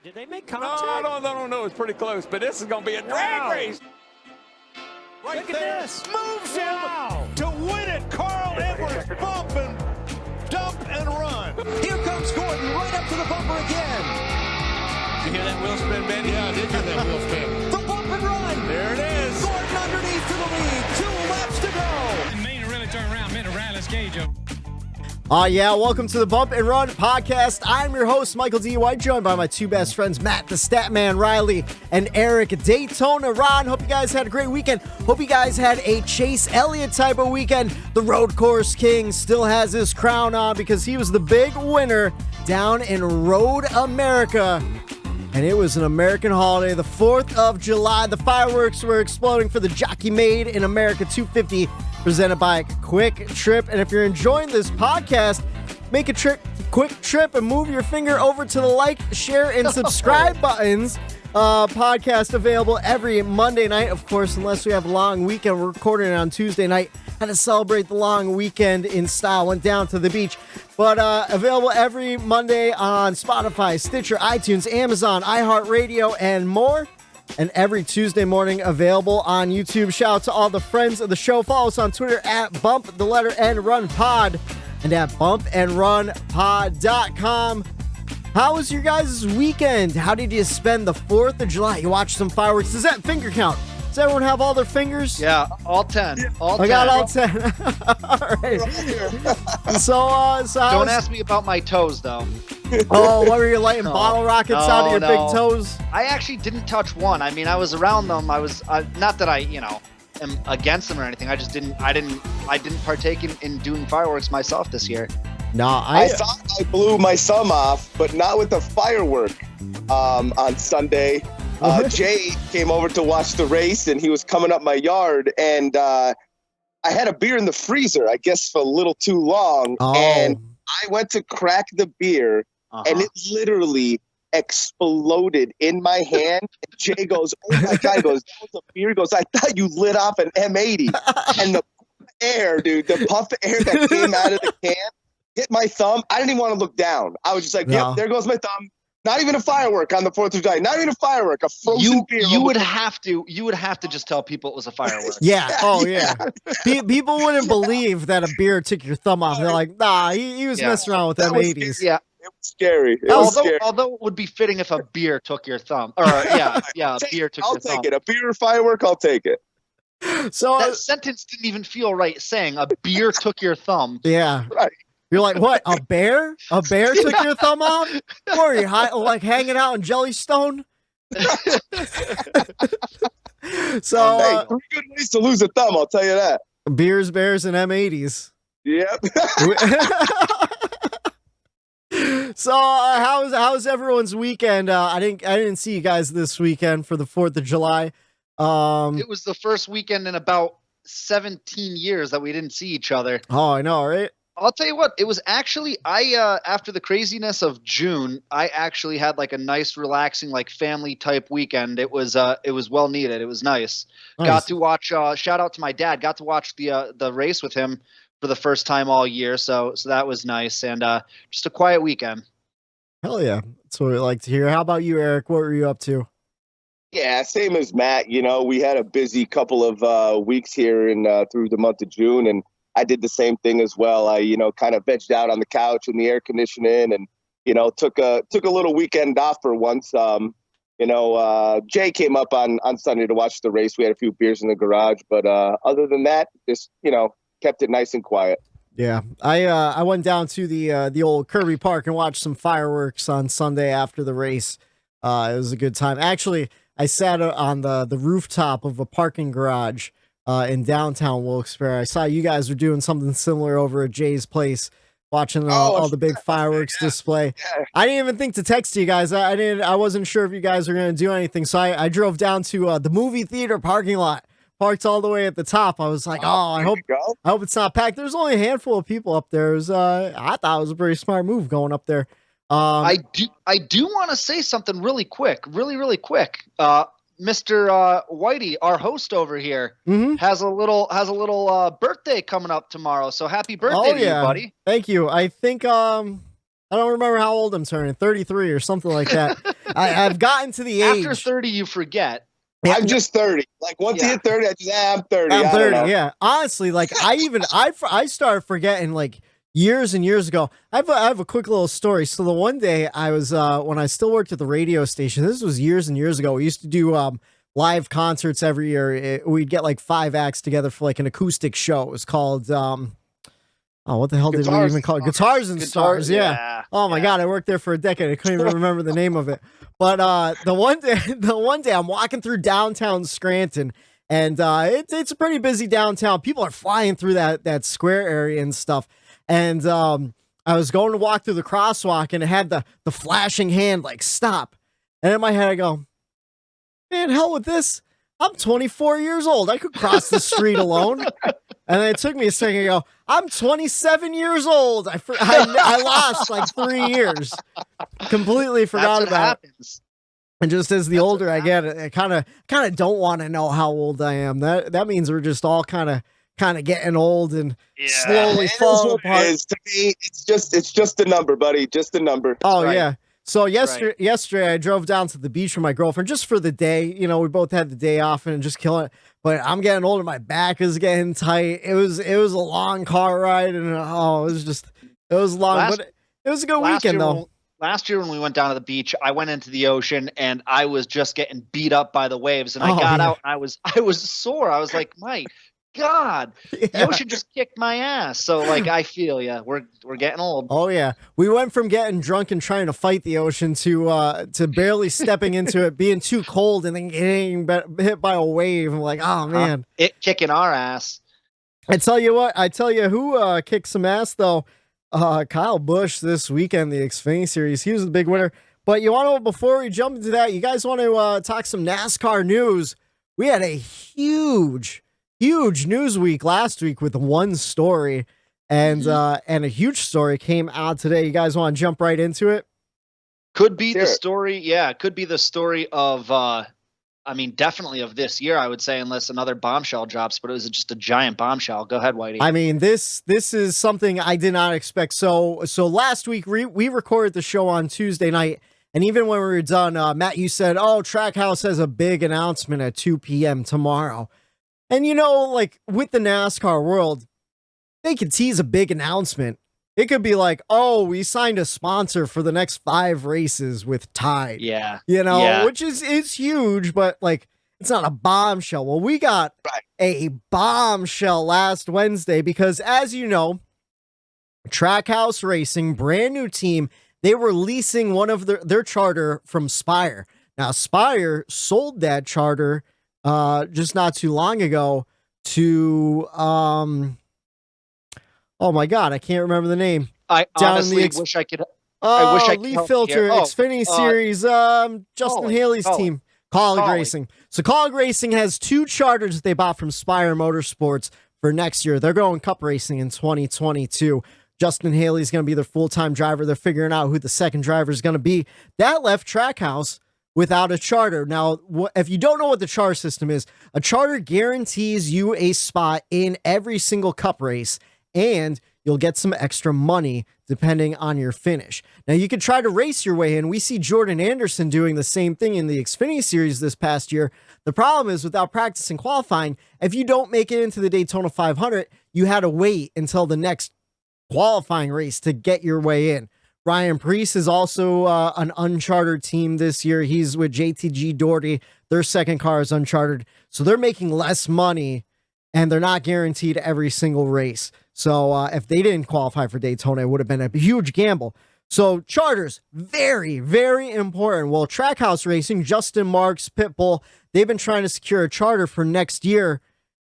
Did they make No, contact? no. It's pretty close, but this is going to be a drag race. Right Look there. At this. Moves him to win it. Carl Edwards bump and dump and run. Here comes Gordon right up to the bumper again. You hear that wheel spin, Benny? Yeah, I did hear that wheel spin. The bump and run. There it is. Gordon underneath to the lead. 2 laps to go. And Maine really turned around, made a Riley's cage up. Welcome to the Bump and Run podcast. I'm your host, Michael D. White, joined by my two best friends, Matt, the Statman Reilly, and Eric, Daytona Ron. Hope you guys had a great weekend. Hope you guys had a Chase Elliott type of weekend. The road course king still has his crown on because he was the big winner down in Road America. And it was an American holiday, the 4th of July. The fireworks were exploding for the Jockey Made in America 250, presented by Quick Trip. And if you're enjoying this podcast, make a quick trip and move your finger over to the like, share, and subscribe buttons. Podcast available every Monday night, of course, unless we have a long weekend. We're recording it on Tuesday night. Had to celebrate the long weekend in style. Went down to the beach. But available every Monday on Spotify, Stitcher, iTunes, Amazon, iHeartRadio, and more. And every Tuesday morning available on YouTube. Shout out to all the friends of the show. Follow us on Twitter at Bump, the letter N, Run Pod, and at bumpandrunpod.com. How was your guys' weekend? How did you spend the 4th of July? You watched some fireworks. Does that finger count? Does everyone have all their fingers? Yeah, all 10. All 10. I got all 10. All right. So don't ask me about my toes, though. Oh, what were you lighting bottle rockets out of your big toes? I actually didn't touch one. I mean, I was around them. I was not that I, am against them or anything. I just didn't partake in doing fireworks myself this year. No, I thought I blew my thumb off, but not with a firework. On Sunday, Jay came over to watch the race, and he was coming up my yard, and I had a beer in the freezer, I guess, for a little too long, and I went to crack the beer, and it literally exploded in my hand. And Jay goes, "Oh my God!" He goes, "That was a beer." He goes, "I thought you lit off an M80," and the air, dude, the puff of air that came out of the can hit my thumb. I didn't even want to look down. I was just like, "Yep, there goes my thumb." Not even a firework on the 4th of July. Not even a firework. A frozen beer. You would have to just tell people it was a firework. Yeah. Oh yeah. People wouldn't believe that a beer took your thumb off. They're like, nah, he was messing around with them 80s. Yeah. It was scary. Although it would be fitting if a beer took your thumb. Or a beer took your thumb. I'll take it. A beer or firework, I'll take it. So that sentence didn't even feel right saying a beer took your thumb. Yeah. Right. You're like, what? A bear? A bear took your thumb off? Or are you hanging out in Jellystone? So, hey, 3 good ways to lose a thumb, I'll tell you that. Beers, bears, and M80s. Yep. So, how's everyone's weekend? I didn't see you guys this weekend for the 4th of July. It was the first weekend in about 17 years that we didn't see each other. Oh, I know, right? I'll tell you what, it was actually, after the craziness of June, I actually had like a nice, relaxing, like family type weekend. It was well needed. It was nice. Got to watch, shout out to my dad, got to watch the race with him for the first time all year. So that was nice. And, just a quiet weekend. Hell yeah. That's what we like to hear. How about you, Eric? What were you up to? Yeah, same as Matt. We had a busy couple of weeks here through the month of June, and I did the same thing as well. I, kind of vegged out on the couch in the air conditioning and, took a little weekend off for once. Jay came up on Sunday to watch the race. We had a few beers in the garage, but other than that, just, kept it nice and quiet. Yeah, I went down to the old Kirby Park and watched some fireworks on Sunday after the race. It was a good time. Actually, I sat on the rooftop of a parking garage in downtown Wilkes-Barre. I saw you guys were doing something similar over at Jay's place, watching all the big fireworks display. Yeah. I didn't even think to text you guys. I wasn't sure if you guys were going to do anything. So I drove down to the movie theater parking lot, parked all the way at the top. I was like, I hope it's not packed. There's only a handful of people up there. It was, I thought it was a pretty smart move going up there. I do want to say something really quick. Mr. Whitey, our host over here, has a little birthday coming up tomorrow. So happy birthday to you, buddy. Thank you. I think I don't remember how old I'm turning, 33 or something like that. I've gotten to the age. After 30, you forget. I'm just 30. Like once you hit 30, I'm 30. I'm I 30. don't know. Yeah. Honestly, like I started forgetting like years and years ago. I have a quick little story. So the one day I was when I still worked at the radio station. This was years and years ago. We used to do live concerts every year. We'd get like 5 acts together for like an acoustic show. It was called what the hell did we even call it? Guitars and Stars. Yeah. Oh my God, I worked there for a decade. I couldn't even remember the name of it. But the one day I'm walking through downtown Scranton, and it's a pretty busy downtown. People are flying through that square area and stuff. And I was going to walk through the crosswalk, and it had the flashing hand like stop. And in my head I go, man, hell with this. I'm 24 years old. I could cross the street alone. And then it took me a second to go, I'm 27 years old. I lost like 3 years. Completely forgot about it. And just as the older I get, I kind of don't want to know how old I am. That means we're just all kind of getting old and slowly falling apart. To me, it's just a number, buddy. Just a number. Oh, right. Yeah. So yesterday I drove down to the beach with my girlfriend just for the day. You know, we both had the day off and just killing it. But I'm getting older. My back is getting tight. It was a long car ride, and it was long, but it was a good weekend though. Last year when we went down to the beach, I went into the ocean and I was just getting beat up by the waves. And I got out and I was sore. I was like, my God, the ocean just kicked my ass. So like, I feel ya. We're getting old. Oh yeah, we went from getting drunk and trying to fight the ocean to barely stepping into it, being too cold, and then getting hit by a wave. I'm like, oh man, it kicking our ass. I tell you who kicked some ass though. Kyle Busch this weekend, the Xfinity Series. He was the big winner. But you want to, before we jump into that, you guys want to talk some NASCAR news? We had a huge news week last week with one story, and a huge story came out today. You guys want to jump right into it? Could be the story. Yeah, it could be the story of, definitely of this year, I would say, unless another bombshell drops, but it was just a giant bombshell. Go ahead, Whitey. I mean, this is something I did not expect. So last week we recorded the show on Tuesday night, and even when we were done, Matt, you said, oh, Trackhouse has a big announcement at 2 p.m. tomorrow. And, you know, like with the NASCAR world, they could tease a big announcement. It could be like, oh, we signed a sponsor for the next 5 races with Tide. Yeah. You know, which is huge, but like, it's not a bombshell. Well, we got a bombshell last Wednesday because, as you know, Trackhouse Racing, brand new team, they were leasing one of their charter from Spire. Now, Spire sold that charter just not too long ago to oh my God, I can't remember the name. I honestly wish I could. I wish I could. Leaf Filter, Xfinity Series, Justin Haley's team, Colleague Racing. So Colleague Racing has 2 charters that they bought from Spire Motorsports for next year. They're going Cup Racing in 2022. Justin Haley's going to be their full-time driver. They're figuring out who the second driver is going to be. That left Trackhouse without a charter. Now, if you don't know what the charter system is, a charter guarantees you a spot in every single Cup race, and you'll get some extra money depending on your finish. Now, you could try to race your way in. We see Jordan Anderson doing the same thing in the Xfinity Series this past year. The problem is, without practice and qualifying, if you don't make it into the Daytona 500, you had to wait until the next qualifying race to get your way in. Ryan Preece is also an unchartered team this year. He's with JTG Doherty. Their second car is unchartered. So they're making less money, and they're not guaranteed every single race. So if they didn't qualify for Daytona, it would have been a huge gamble. So charters, very, very important. Well, Trackhouse Racing, Justin Marks, Pitbull, they've been trying to secure a charter for next year,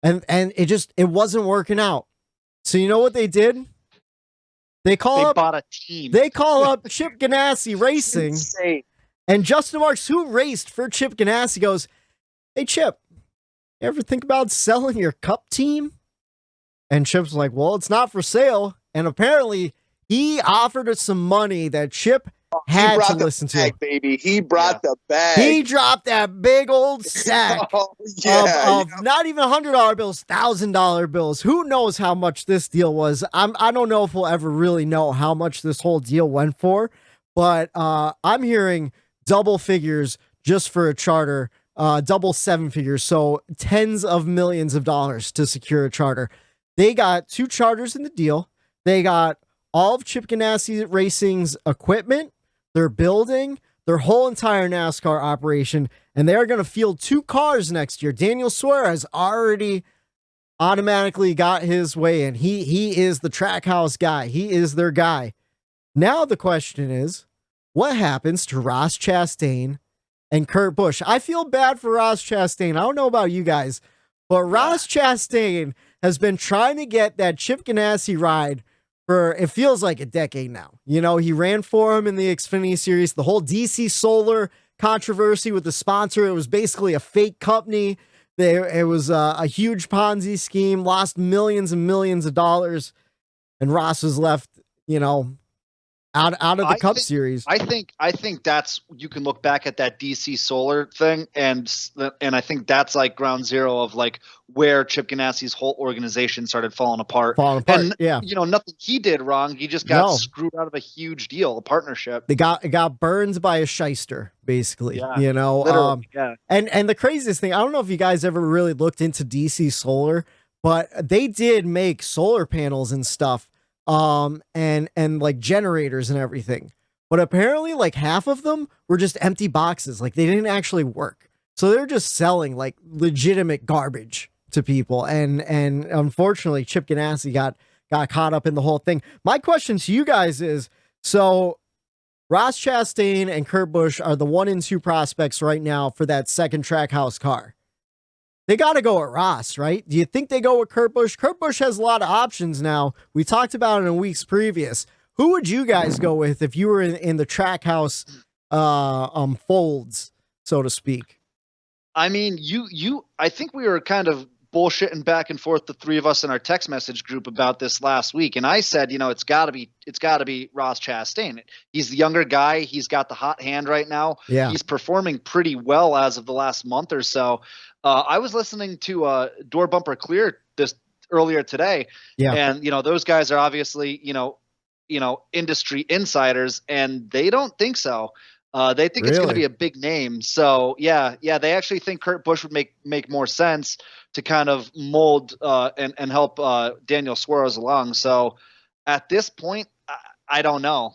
and it wasn't working out. So you know what they did? They bought a team. They call up Chip Ganassi Racing, and Justin Marks, who raced for Chip Ganassi, goes, "Hey Chip, you ever think about selling your Cup team?" And Chip's like, "Well, it's not for sale." And apparently, he offered us some money that Chip Had brought to the listen to bag, him. baby. He brought the bag. He dropped that big old sack Oh, yeah, of not even $100 bills, $1,000 bills. Who knows how much this deal was? I don't know if we'll ever really know how much this whole deal went for, but I'm hearing double figures just for a charter, double seven figures, so tens of millions of dollars to secure a charter. They got 2 charters in the deal. They got all of Chip Ganassi Racing's equipment, their building, their whole entire NASCAR operation, and they are going to field 2 cars next year. Daniel Suarez already automatically got his way in. He is the Trackhouse guy. He is their guy. Now the question is, what happens to Ross Chastain and Kurt Busch? I feel bad for Ross Chastain. I don't know about you guys, but Ross Chastain has been trying to get that Chip Ganassi ride for, it feels like, a decade now. You know, he ran for him in the Xfinity Series. The whole DC Solar controversy with the sponsor, it was basically a fake company. It was a huge Ponzi scheme, lost millions and millions of dollars, and Ross was left, you know, out of the Cup Series. I think that's, you can look back at that DC Solar thing, and I think that's like ground zero of like where Chip Ganassi's whole organization started falling apart. And, you know, nothing he did wrong. He just got screwed out of a huge deal, a partnership. It got burned by a shyster, basically. Yeah, you know. Yeah. And the craziest thing, I don't know if you guys ever really looked into DC Solar, but they did make solar panels and stuff. And like generators and everything, but apparently like half of them were just empty boxes. Like they didn't actually work. So they're just selling like legitimate garbage to people. And unfortunately Chip Ganassi got caught up in the whole thing. My question to you guys is, so Ross Chastain and Kurt Busch are the 1 and 2 prospects right now for that second Trackhouse car. They got to go at Ross, right? Do you think they go with Kurt Busch? Kurt Busch has a lot of options now. We talked about it in weeks previous. Who would you guys go with if you were in the Trackhouse folds, so to speak? I mean, I think we were kind of bullshitting back and forth, the 3 of us in our text message group, about this last week, and I said, you know, it's got to be Ross Chastain. He's the younger guy. He's got the hot hand right now. Yeah, he's performing pretty well as of the last month or so. I was listening to Door Bumper Clear this earlier today, and you know, those guys are obviously you know industry insiders, and they don't think so. They think it's going to be a big name. So yeah, they actually think Kurt Busch would make more sense to kind of mold and help Daniel Suarez along. So at this point, I don't know.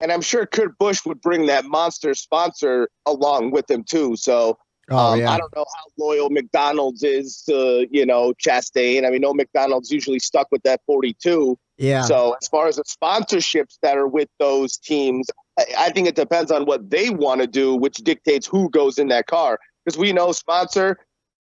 And I'm sure Kurt Busch would bring that monster sponsor along with him too. So. I don't know how loyal McDonald's is to, you know, Chastain. I mean, no, McDonald's usually stuck with that 42. Yeah. So as far as the sponsorships that are with those teams, I think it depends on what they want to do, which dictates who goes in that car. Because we know sponsor,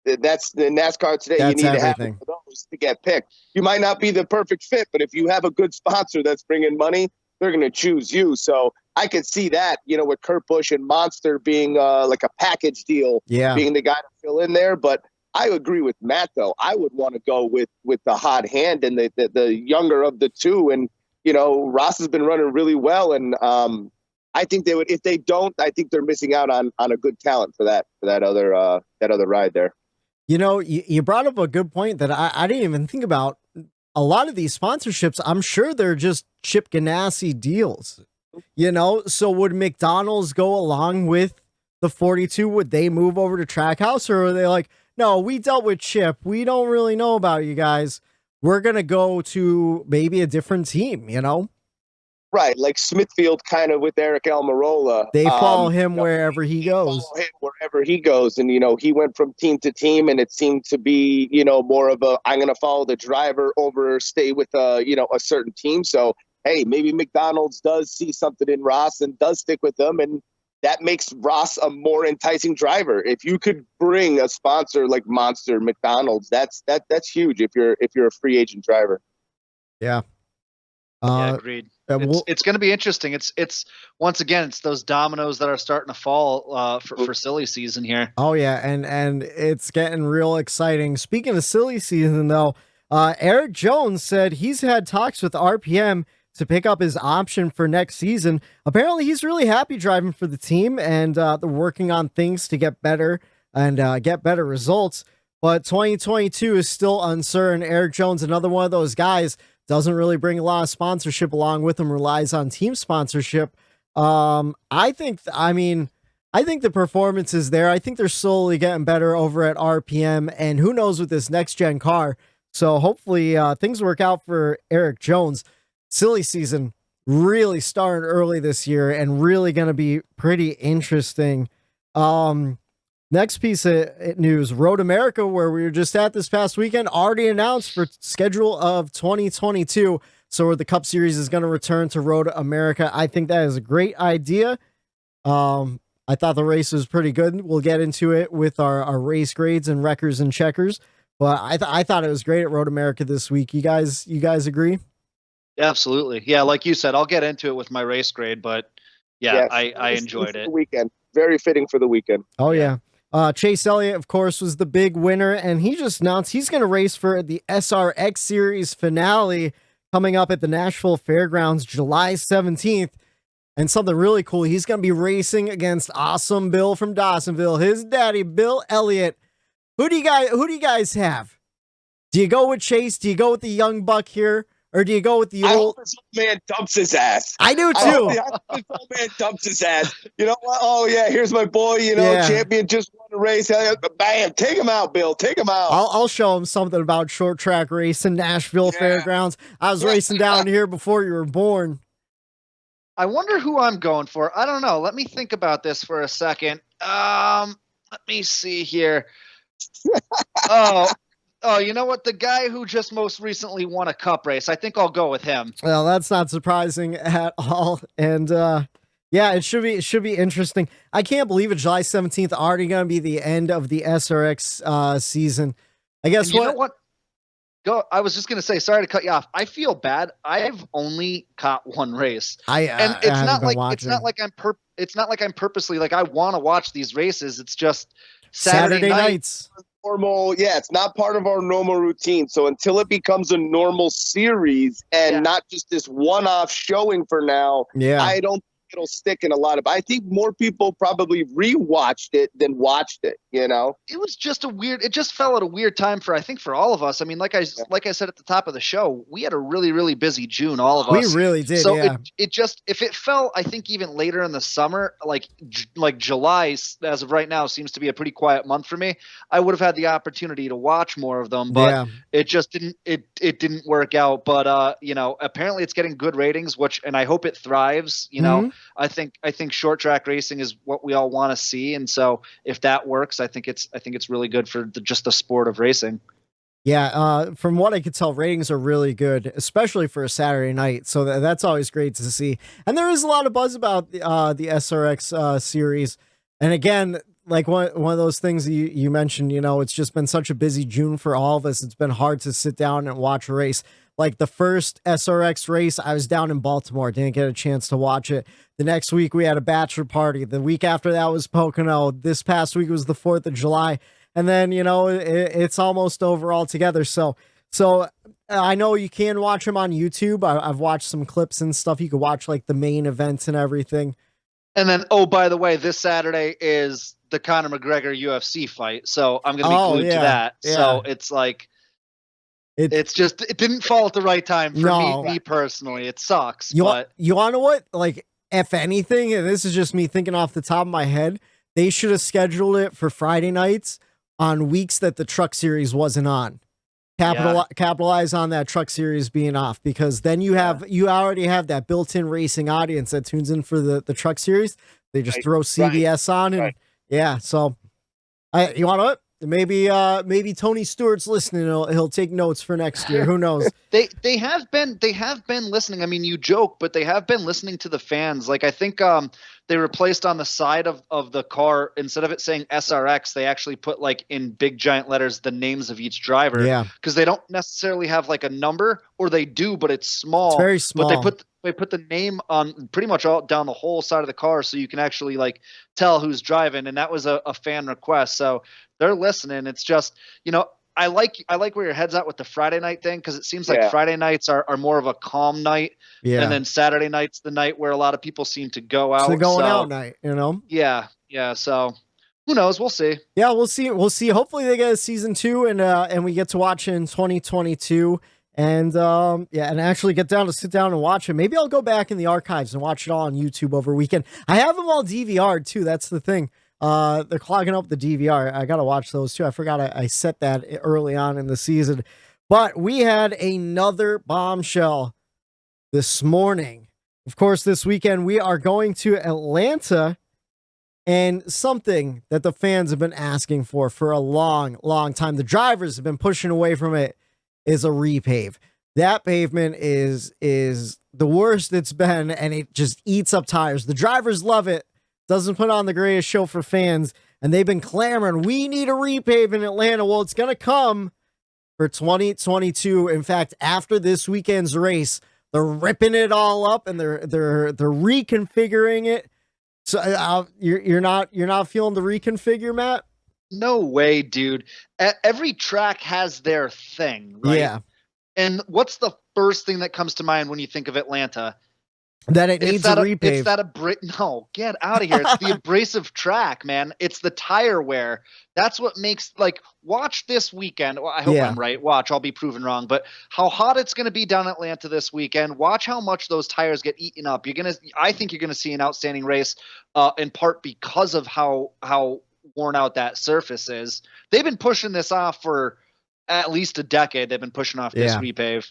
that's the NASCAR today. That's you need everything. to have those to get picked. You might not be the perfect fit, but if you have a good sponsor that's bringing money, they're going to choose you. So I could see that, you know, with Kurt Busch and Monster being like a package deal, being the guy to fill in there. But I agree with Matt, though. I would want to go with the hot hand and the younger of the 2. And, you know, Ross has been running really well. And I think they would, if they don't, I think they're missing out on a good talent for that other ride there. You know, you brought up a good point that I didn't even think about. A lot of these sponsorships, I'm sure they're just Chip Ganassi deals, you know? So would McDonald's go along with the 42? Would they move over to Trackhouse, or are they like, no, we dealt with Chip, we don't really know about you guys, we're going to go to maybe a different team, you know? Right, like Smithfield kind of with Eric Almirola. They follow him wherever he goes. Follow him wherever he goes. And, you know, he went from team to team, and it seemed to be, you know, more of a, I'm going to follow the driver over stay with, you know, a certain team. So, hey, maybe McDonald's does see something in Ross and does stick with them. And that makes Ross a more enticing driver. If you could bring a sponsor like Monster, McDonald's, that's huge if you're a free agent driver. Yeah. Yeah, agreed. It's going to be interesting. It's once again, it's those dominoes that are starting to fall for silly season here. Oh yeah, and it's getting real exciting. Speaking of silly season, though, Eric Jones said he's had talks with RPM. to pick up his option for next season. Apparently, he's really happy driving for the team, and they're working on things to get better and get better results. But 2022 is still uncertain. Erik Jones, another one of those guys, doesn't really bring a lot of sponsorship along with him, relies on team sponsorship. I think the performance is there. I think they're slowly getting better over at RPM, and who knows with this next gen car. So hopefully things work out for Erik Jones. Silly season really started early this year and really going to be pretty interesting. Next piece of news, Road America, where we were just at this past weekend, already announced for schedule of 2022. So the Cup Series is going to return to Road America. I think that is a great idea. I thought the race was pretty good. We'll get into it with our race grades and wreckers and checkers. But I thought it was great at Road America this week. You guys agree? Absolutely. Yeah, like you said, I'll get into it with my race grade, but yeah, yes, I enjoyed it. The weekend. Very fitting for the weekend. Oh, yeah. Chase Elliott, of course, was the big winner, and he just announced he's going to race for the SRX Series finale coming up at the Nashville Fairgrounds July 17th. And something really cool, he's going to be racing against Awesome Bill from Dawsonville, his daddy, Bill Elliott. Who do you guys have? Do you go with Chase? Do you go with the young buck here? Or do you go with the old? I hope this old man dumps his ass. I do too. I hope this old man dumps his ass. You know what? Oh yeah, here's my boy. Champion just won a race. Bam! Take him out, Bill. Take him out. I'll show him something about short track racing, Nashville Fairgrounds. I was racing down here before you were born. I wonder who I'm going for. I don't know. Let me think about this for a second. Let me see here. Oh, you know what? The guy who just most recently won a cup race. I think I'll go with him. Well, that's not surprising at all. And yeah, it should be interesting. I can't believe it. July 17th already going to be the end of the SRX season. I guess you know what? I was just going to say, sorry to cut you off. I feel bad. I've only caught one race. It's not like I'm purposely like I want to watch these races. It's just Saturday nights. Normal, yeah, it's not part of our normal routine. So until it becomes a normal series and not just this one-off showing for now, I don't think it'll stick in a lot of. I think more people probably rewatched it than watched it. It was just it just fell at a weird time for all of us. I mean, like I said at the top of the show, we had a really, really busy June, all of us. We really did. So it just, if it fell, I think even later in the summer, like July, as of right now, seems to be a pretty quiet month for me. I would have had the opportunity to watch more of them, but it just didn't. It didn't work out. But apparently it's getting good ratings, and I hope it thrives. I think short track racing is what we all want to see, and so if that works, I think it's really good for just the sport of racing. Yeah, from what I could tell, ratings are really good, especially for a Saturday night. So that's always great to see. And there is a lot of buzz about the SRX series. And again, like one of those things you mentioned, it's just been such a busy June for all of us. It's been hard to sit down and watch a race. Like the first SRX race, I was down in Baltimore, didn't get a chance to watch it. The next week we had a bachelor party. The week after that was Pocono. This past week was the 4th of July. And then, it's almost over altogether. So I know you can watch them on YouTube. I've watched some clips and stuff. You can watch like the main events and everything. And then, by the way, this Saturday is the Conor McGregor UFC fight. So I'm going to be glued to that. Yeah. So it's like, it didn't fall at the right time for me personally. It sucks. You want to know what? Like, if anything, and this is just me thinking off the top of my head, they should have scheduled it for Friday nights on weeks that the truck series wasn't on. Capitalize on that truck series being off, because then you already have that built-in racing audience that tunes in for the truck series. They just throw CBS on and so you want to what? Maybe Tony Stewart's listening. He'll take notes for next year. Who knows? They have been listening. I mean, you joke, but they have been listening to the fans. Like I think they replaced on the side of the car, instead of it saying SRX, they actually put like in big giant letters the names of each driver. Yeah, because they don't necessarily have like a number, or they do, but it's small. It's very small. But they put the name on pretty much all down the whole side of the car, so you can actually like tell who's driving. And that was a fan request, so they're listening. It's just, I like where your head's at with the Friday night thing, because it seems like Yeah. Friday nights are more of a calm night, Yeah. and then Saturday night's the night where a lot of people seem to go out. It's the going so, out night, you know? Yeah. So who knows? We'll see. Yeah, we'll see. We'll see. Hopefully they get a season 2 and we get to watch it in 2022 and and actually get down to sit down and watch it. Maybe I'll go back in the archives and watch it all on YouTube over weekend. I have them all DVR'd too. That's the thing. They're clogging up the DVR. I got to watch those too. I forgot I set that early on in the season. But we had another bombshell this morning. Of course, this weekend we are going to Atlanta, and something that the fans have been asking for a long, long time. The drivers have been pushing away from it, is a repave. That pavement is the worst it's been, and it just eats up tires. The drivers love it. Doesn't put on the greatest show for fans, and they've been clamoring, we need a repave in Atlanta. Well, it's going to come for 2022. In fact, after this weekend's race, they're ripping it all up and they're reconfiguring it. So you're not feeling the reconfigure, Matt? No way, dude. Every track has their thing, right? Yeah. And what's the first thing that comes to mind when you think of Atlanta? That it needs a repave. No, get out of here. It's the abrasive track, man. It's the tire wear. That's what makes, like, watch this weekend. Well, I hope I'm right. Watch, I'll be proven wrong. But how hot it's going to be down in Atlanta this weekend. Watch how much those tires get eaten up. I think you're going to see an outstanding race, in part because of how worn out that surface is. They've been pushing this off for at least a decade. They've been pushing off this repave.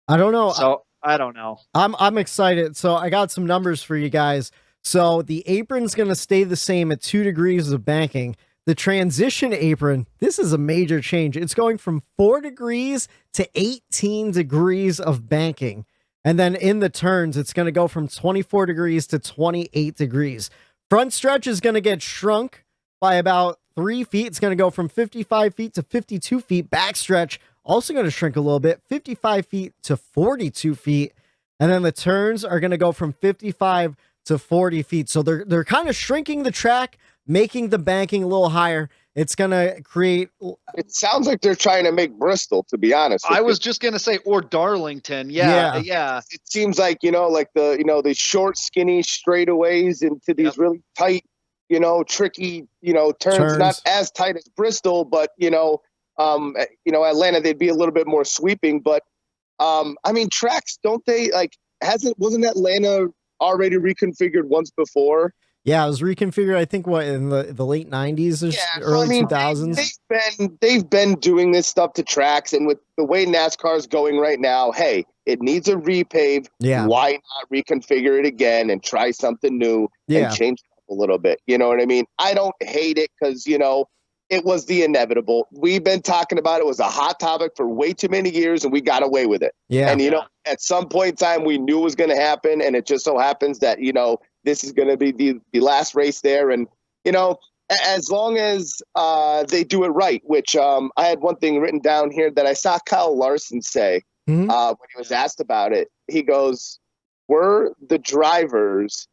I don't know. So I don't know. I'm excited. So I got some numbers for you guys. So the apron's going to stay the same at 2 degrees of banking. The transition apron, this is a major change. It's going from 4 degrees to 18 degrees of banking. And then in the turns, it's going to go from 24 degrees to 28 degrees. Front stretch is going to get shrunk by about 3 feet. It's going to go from 55 feet to 52 feet. Back stretch also going to shrink a little bit, 55 feet to 42 feet. And then the turns are going to go from 55 to 40 feet. So they're kind of shrinking the track, making the banking a little higher. It's going to create... It sounds like they're trying to make Bristol, to be honest. I was just going to say, or Darlington. Yeah. It seems like, the short, skinny straightaways into these really tight, tricky, turns, not as tight as Bristol, but, Atlanta, they'd be a little bit more sweeping. But, tracks, don't they, wasn't Atlanta already reconfigured once before? Yeah, it was reconfigured, I think, in the late 90s or early 2000s? They've been doing this stuff to tracks, and with the way NASCAR is going right now, hey, it needs a repave. Yeah. Why not reconfigure it again and try something new and change it up a little bit? You know what I mean? I don't hate it because, it was the inevitable. We've been talking about it. It was a hot topic for way too many years, and we got away with it. Yeah. And, at some point in time, we knew it was going to happen, and it just so happens that, this is going to be the last race there. And, as long as they do it right, which I had one thing written down here that I saw Kyle Larson say when he was asked about it. He goes, we're the drivers.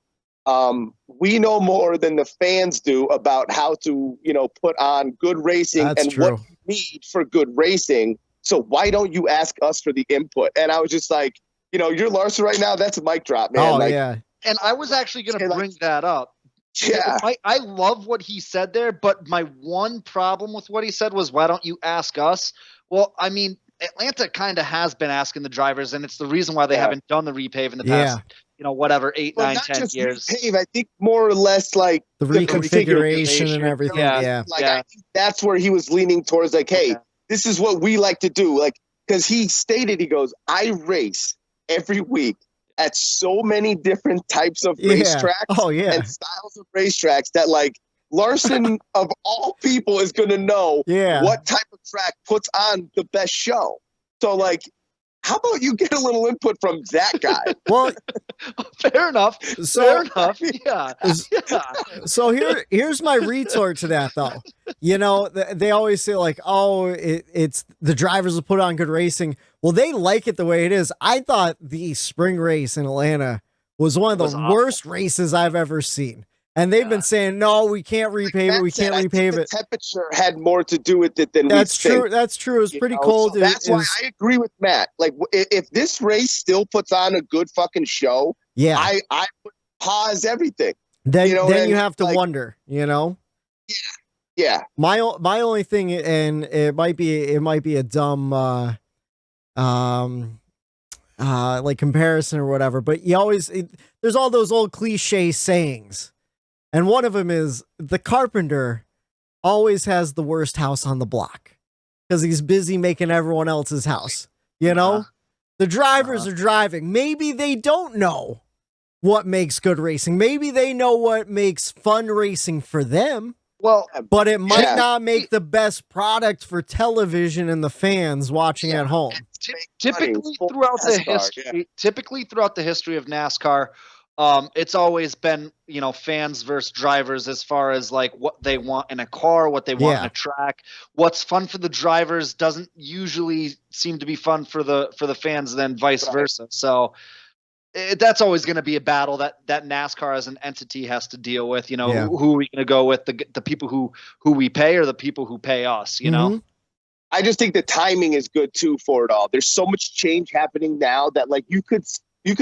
We know more than the fans do about how to, put on good racing. That's and true. What you need for good racing. So why don't you ask us for the input? And I was just like, you're Larson right now. That's a mic drop, man. Oh, yeah. And I was actually going to bring that up. Yeah. I love what he said there, but my one problem with what he said was, why don't you ask us? Well, Atlanta kind of has been asking the drivers, and it's the reason why they haven't done the repave in the past, 8, 9, 10 years. Repave, I think more or less like the reconfiguration and everything. Yeah. I think that's where he was leaning towards, hey, this is what we like to do. Because he stated, he goes, I race every week at so many different types of racetracks and styles of racetracks that Larson of all people is going to know what type of track puts on the best show. So how about you get a little input from that guy? Well, fair enough. Fair enough. Yeah. So here's my retort to that, though. They always say it's the drivers will put on good racing. Well, they like it the way it is. I thought the spring race in Atlanta was one of the worst races I've ever seen. And they've been saying, no, we can't repave it. We can't repave it. The temperature had more to do with it than that's we true. think. That's true. It was pretty cold. So that's why I agree with Matt. Like, if this race still puts on a good fucking show, yeah, I would pause everything. Then you have to wonder, Yeah. My only thing, and it might be a dumb like comparison or whatever, but there's all those old cliche sayings, and one of them is the carpenter always has the worst house on the block because he's busy making everyone else's house. The drivers are driving. Maybe they don't know what makes good racing. Maybe they know what makes fun racing for them. Well, but it might not make the best product for television and the fans watching at home. Typically throughout the history of NASCAR, it's always been, fans versus drivers as far as like what they want in a car, what they want in a track. What's fun for the drivers doesn't usually seem to be fun for the fans, then vice versa. So that's always going to be a battle that NASCAR as an entity has to deal with. Who are we going to go with? The people who we pay or the people who pay us? I just think the timing is good too for it all. There's so much change happening now that like you could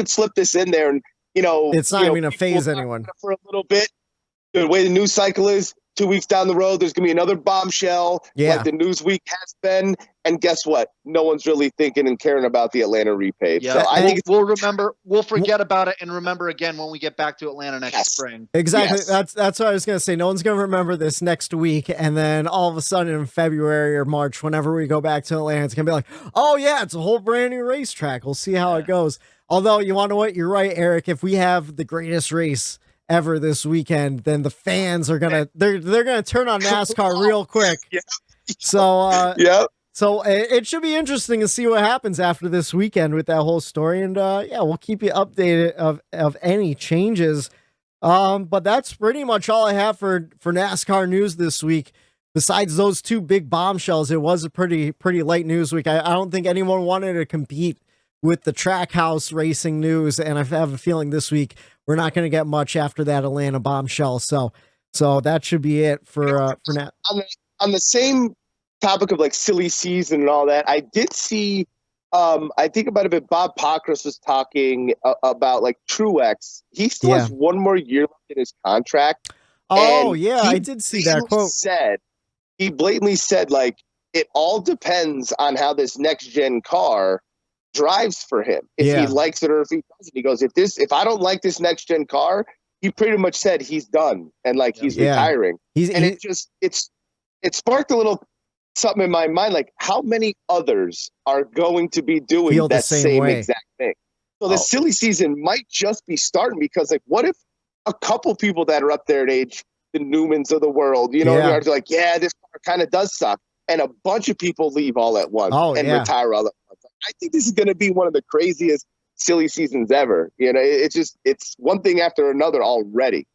slip this in there and it's not even going to phase anyone for a little bit. The way the news cycle is, 2 weeks down the road, there's going to be another bombshell like the news week has been. And guess what? No one's really thinking and caring about the Atlanta repave. Yeah. So I think we'll forget about it and remember again when we get back to Atlanta next spring. Exactly. Yes. That's what I was going to say. No one's going to remember this next week. And then all of a sudden in February or March, whenever we go back to Atlanta, it's going to be like, oh yeah, it's a whole brand new racetrack. We'll see how it goes. Although you want to know what? You're right, Eric. If we have the greatest race ever this weekend, then the fans are they're gonna turn on NASCAR real quick. So so it should be interesting to see what happens after this weekend with that whole story, and we'll keep you updated of any changes. But that's pretty much all I have for NASCAR news this week. Besides those two big bombshells, it was a pretty light news week. I don't think anyone wanted to compete with the Trackhouse racing news, and I have a feeling this week we're not going to get much after that Atlanta bombshell. So that should be it for now. On the same topic of like silly season and all that, I did see. I think about it, but Bob Pockrass was talking about like Truex. He still has one more year left in his contract. Oh yeah, I did see that quote. He blatantly said like it all depends on how this next gen car drives for him, if he likes it or if he doesn't. He goes, if I don't like this next gen car, he pretty much said he's done and like he's retiring. It sparked a little something in my mind, like how many others are going to be doing that same exact thing. So the silly season might just be starting, because like what if a couple people that are up there in age, the Newmans of the world, are like, this car kind of does suck, and a bunch of people leave all at once retire all at once. I think this is going to be one of the craziest silly seasons ever. It's one thing after another already.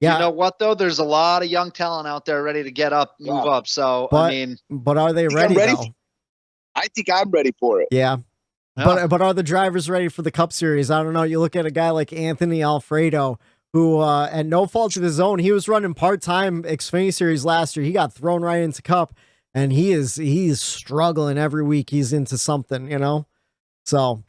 Yeah. You know what though? There's a lot of young talent out there ready to get up, move up. So but are they ready? I think I'm ready for it. Yeah. But are the drivers ready for the Cup Series? I don't know. You look at a guy like Anthony Alfredo, who at no fault of his own, he was running part-time Xfinity Series last year. He got thrown right into Cup. And he's struggling every week. He's into something, So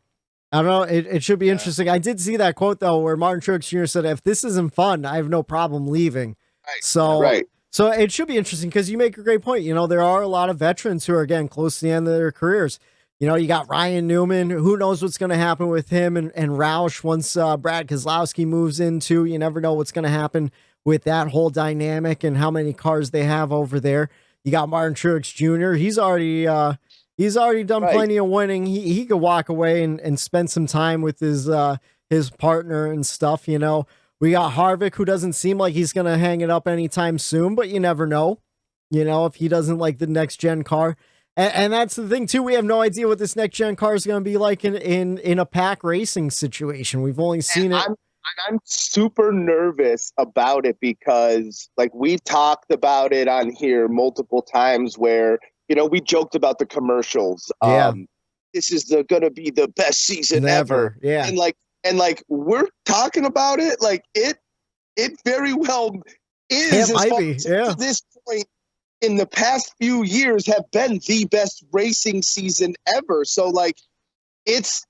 I don't know. It should be interesting. I did see that quote though, where Martin Truex Jr. said, "If this isn't fun, I have no problem leaving." Right. So it should be interesting, because you make a great point. There are a lot of veterans who are getting close to the end of their careers. You got Ryan Newman. Who knows what's going to happen with him and Roush once Brad Keselowski moves into? You never know what's going to happen with that whole dynamic and how many cars they have over there. You got Martin Truex Jr. He's already done plenty of winning. He could walk away and spend some time with his partner and stuff. We got Harvick, who doesn't seem like he's gonna hang it up anytime soon, but you never know. If he doesn't like the next gen car, and that's the thing too. We have no idea what this next gen car is gonna be like in a pack racing situation. We've only seen it. I'm super nervous about it, because like we've talked about it on here multiple times where, we joked about the commercials. This is going to be the best season ever. Yeah. And like we're talking about it. Like it it very well is. It as might far be, as yeah. to this point in the past few years have been the best racing season ever. So like it's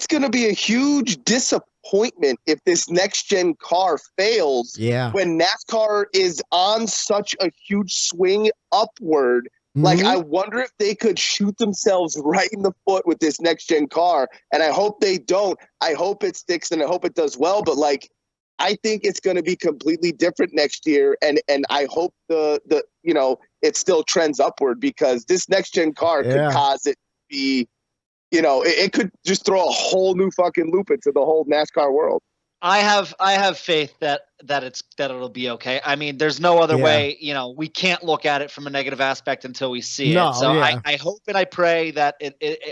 going to be a huge disappointment if this next gen car fails. Yeah. When NASCAR is on such a huge swing upward. Like, I wonder if they could shoot themselves right in the foot with this next gen car. And I hope they don't. I hope it sticks and I hope it does well. But like, I think it's going to be completely different next year. And I hope the it still trends upward, because this next gen car could cause it to be, it could just throw a whole new fucking loop into the whole NASCAR world. I have faith that it'll be okay. I mean, there's no other way. We can't look at it from a negative aspect until we see it. So I hope and I pray that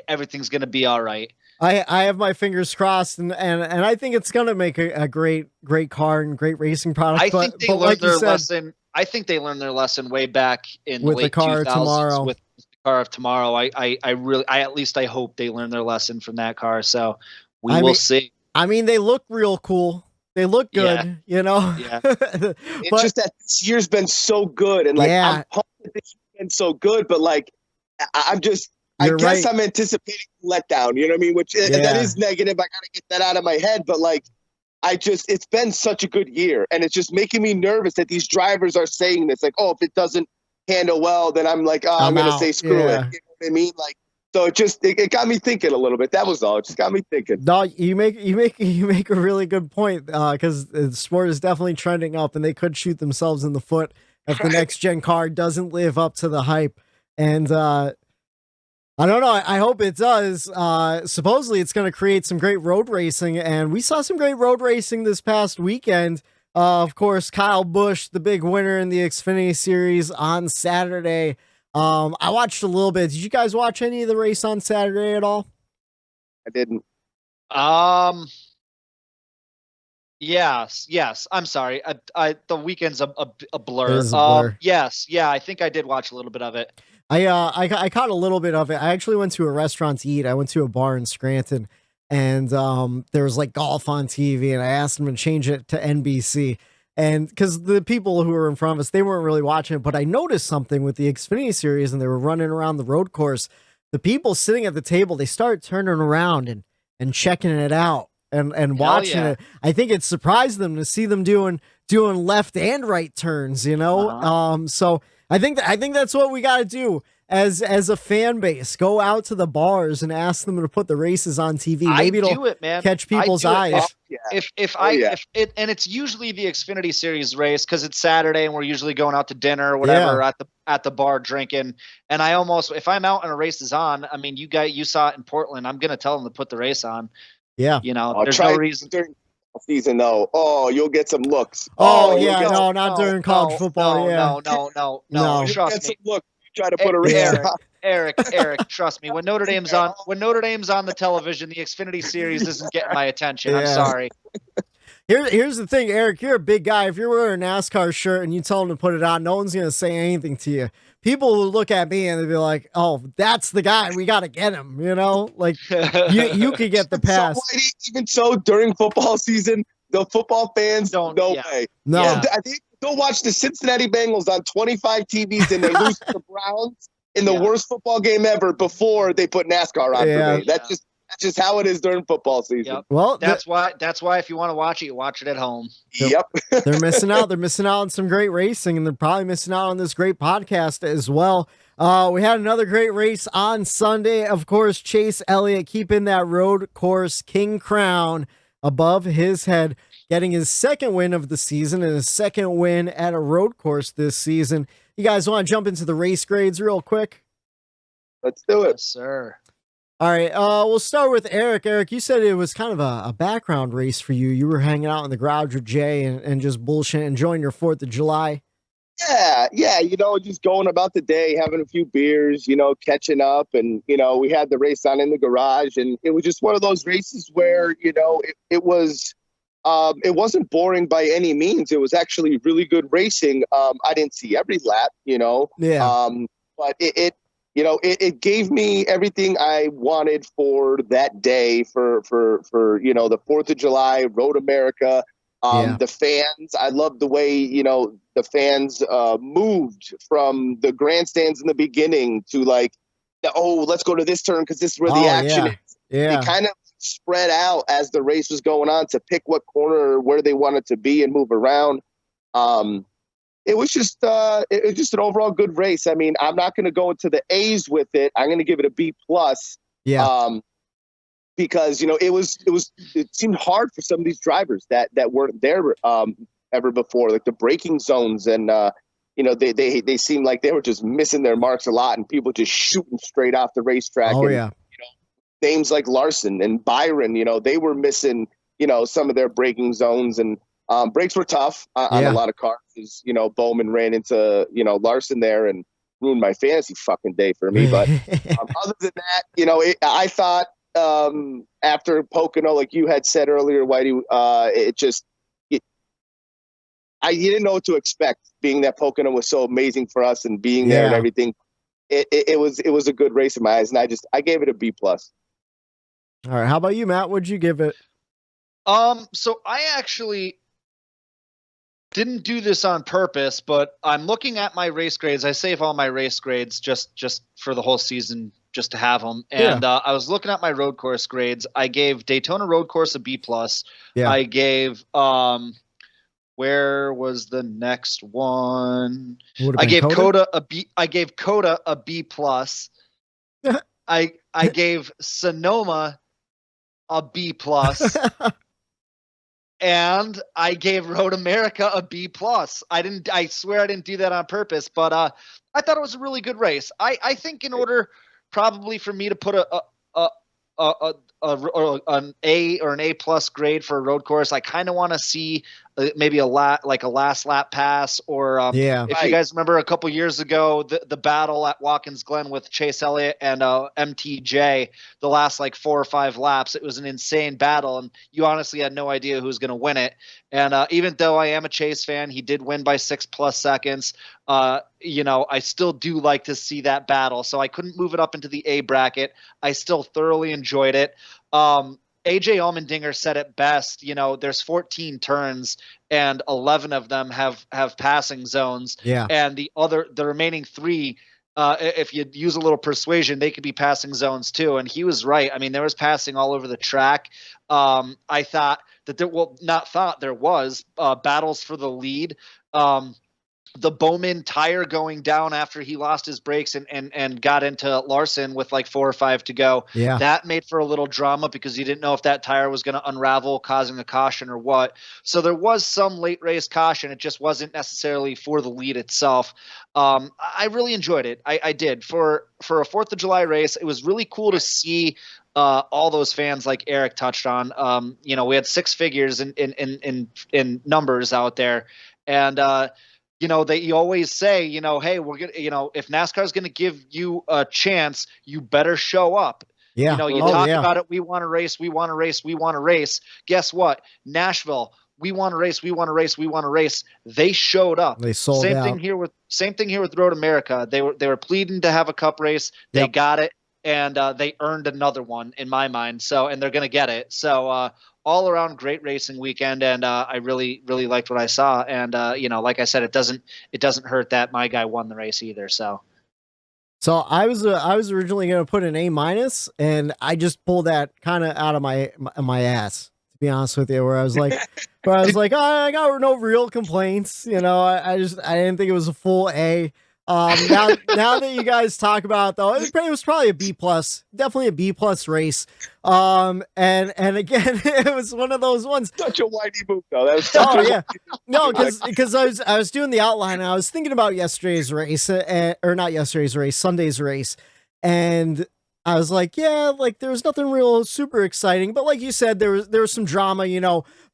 everything's going to be all right. I have my fingers crossed, and I think it's going to make a great car and great racing product. I think they learned their lesson. I think they learned their lesson way back in the late 2000s with the car of tomorrow. I hope they learned their lesson from that car. So we will see. I mean, they look real cool. They look good, Yeah. It's just that this year's been so good, and like I'm pumped that this year's been so good, but like I guess I'm anticipating letdown. You know what I mean? Which that is negative. I gotta get that out of my head. But like, it's been such a good year, and it's just making me nervous that these drivers are saying this. Like, oh, if it doesn't handle well, then I'm like, I'm gonna say screw it. You know what I mean? Like. So it got me thinking a little bit. That was all. It just got me thinking. No, you make a really good point, because the sport is definitely trending up, and they could shoot themselves in the foot if the next gen car doesn't live up to the hype. And I don't know. I hope it does. Supposedly, it's going to create some great road racing, and we saw some great road racing this past weekend. Of course, Kyle Busch, the big winner in the Xfinity Series on Saturday. I watched a little bit. Did you guys watch any of the race on Saturday at all? I didn't. Yes. I'm sorry. The weekend's a blur. It is a blur. Yes. Yeah. I think I did watch a little bit of it. I caught a little bit of it. I actually went to a restaurant to eat. I went to a bar in Scranton, and there was like golf on TV, and I asked them to change it to NBC. And because the people who were in front of us, they weren't really watching it, but I noticed something with the Xfinity Series, and they were running around the road course. The people sitting at the table, they start turning around and checking it out and watching it. I think it surprised them to see them doing left and right turns, So I think that's what we got to do as a fan base. Go out to the bars and ask them to put the races on TV. Maybe it'll catch people's eyes. And it's usually the Xfinity Series race because it's Saturday and we're usually going out to dinner or whatever at the bar drinking. And if I'm out and a race is on, I mean, you saw it in Portland. I'm gonna tell them to put the race on. Yeah, there's no reason. During season though, you'll get some looks. Not during college football. No. Trust me. Look, try to put a race on. Eric, trust me. When Notre Dame's on the television, the Xfinity Series isn't getting my attention. I'm sorry. Here's the thing, Eric. You're a big guy. If you're wearing a NASCAR shirt and you tell them to put it on, no one's gonna say anything to you. People will look at me and they'll be like, "Oh, that's the guy. We gotta get him." Like you could get the pass. So, even so, during football season, the football fans way. No, I think they'll watch the Cincinnati Bengals on 25 TVs and they lose to the Browns in the worst football game ever before they put NASCAR on for me. That's just how it is during football season. Yep. Well, that's why if you want to watch it, you watch it at home. Yep. They're missing out. They're missing out on some great racing, and they're probably missing out on this great podcast as well. We had another great race on Sunday. Of course, Chase Elliott keeping that road course king crown above his head, getting his second win of the season and his second win at a road course this season. You guys want to jump into the race grades real quick? Let's do it. Yes, sir. All right, we'll start with Eric. Eric, you said it was kind of a background race for you. You were hanging out in the garage with Jay and just bullshit, enjoying your 4th of July. Yeah, just going about the day, having a few beers, catching up. And, we had the race on in the garage. And it was just one of those races where, it wasn't boring by any means. It was actually really good racing. I didn't see every lap, but it gave me everything I wanted for that day for the 4th of July, Road America. The fans, I love the way, the fans moved from the grandstands in the beginning to like, let's go to this turn because this is where the action is. Yeah. They kind of spread out as the race was going on to pick what corner or where they wanted to be and move around. It was just an overall good race. I mean, I'm not going to go into the A's with it. I'm going to give it a B+. Yeah. Because it seemed hard for some of these drivers that weren't there ever before, like the braking zones, and they seemed like they were just missing their marks a lot, and people just shooting straight off the racetrack. Names like Larson and Byron, they were missing some of their braking zones, and brakes were tough on a lot of cars. Bowman ran into Larson there and ruined my fantasy fucking day for me. But other than that, I thought. After Pocono, like you had said earlier, Whitey, you didn't know what to expect, being that Pocono was so amazing for us and being there and everything. It was a good race in my eyes, and I gave it a B+. All right, how about you, Matt? What'd you give it? So I actually didn't do this on purpose, but I'm looking at my race grades. I save all my race grades just for the whole season, just to have them. And I was looking at my road course grades. I gave Daytona road course a B+. Yeah. I gave where was the next one? I gave Coda a B. I gave Coda a B+. I gave Sonoma a B+. And I gave Road America a B+. I swear I didn't do that on purpose, but I thought it was a really good race. I think in order probably for me to put an A or an A+ grade for a road course, I kind of want to see maybe a last lap pass, or if you guys remember a couple years ago, the battle at Watkins Glen with Chase Elliott and MTJ, the last 4 or 5 laps, it was an insane battle, and you honestly had no idea who was going to win it. And even though I am a Chase fan, he did win by 6+ seconds. I still do like to see that battle, so I couldn't move it up into the A bracket. I still thoroughly enjoyed it. AJ Allmendinger said it best. There's 14 turns and 11 of them have passing zones. Yeah. And the remaining 3, if you use a little persuasion, they could be passing zones too. And he was right. I mean, there was passing all over the track. I thought that there was battles for the lead. The Bowman tire going down after he lost his brakes and got into Larson with 4 or 5 to go. Yeah. That made for a little drama because you didn't know if that tire was going to unravel, causing a caution or what. So there was some late race caution. It just wasn't necessarily for the lead itself. I really enjoyed it. I did. For a 4th of July race, it was really cool to see all those fans like Eric touched on. We had 6 figures in numbers out there. And, you always say, hey, we're going to, if NASCAR is going to give you a chance, you better show up. Yeah. You talk about it. We want to race. We want to race. We want to race. Guess what? Nashville, we want to race. We want to race. We want to race. They showed up. They sold Same out. Same thing here with Road America. They were pleading to have a cup race. They got it. And they earned another one in my mind. And they're going to get it. So, all around great racing weekend, and I really, really liked what I saw. And like I said, it doesn't hurt that my guy won the race either. So I was originally going to put an A-, and I just pulled that kind of out of my ass, to be honest with you. Where I was like, I got no real complaints. I didn't think it was a full A. Now that you guys talk about it, though, it was probably a B+, definitely a B+ race. And again, it was one of those ones. Such a whitey move, though. That was no, because I was doing the outline and I was thinking about yesterday's race, or not yesterday's race, Sunday's race, and I was like, there was nothing real super exciting, but like you said, there was some drama.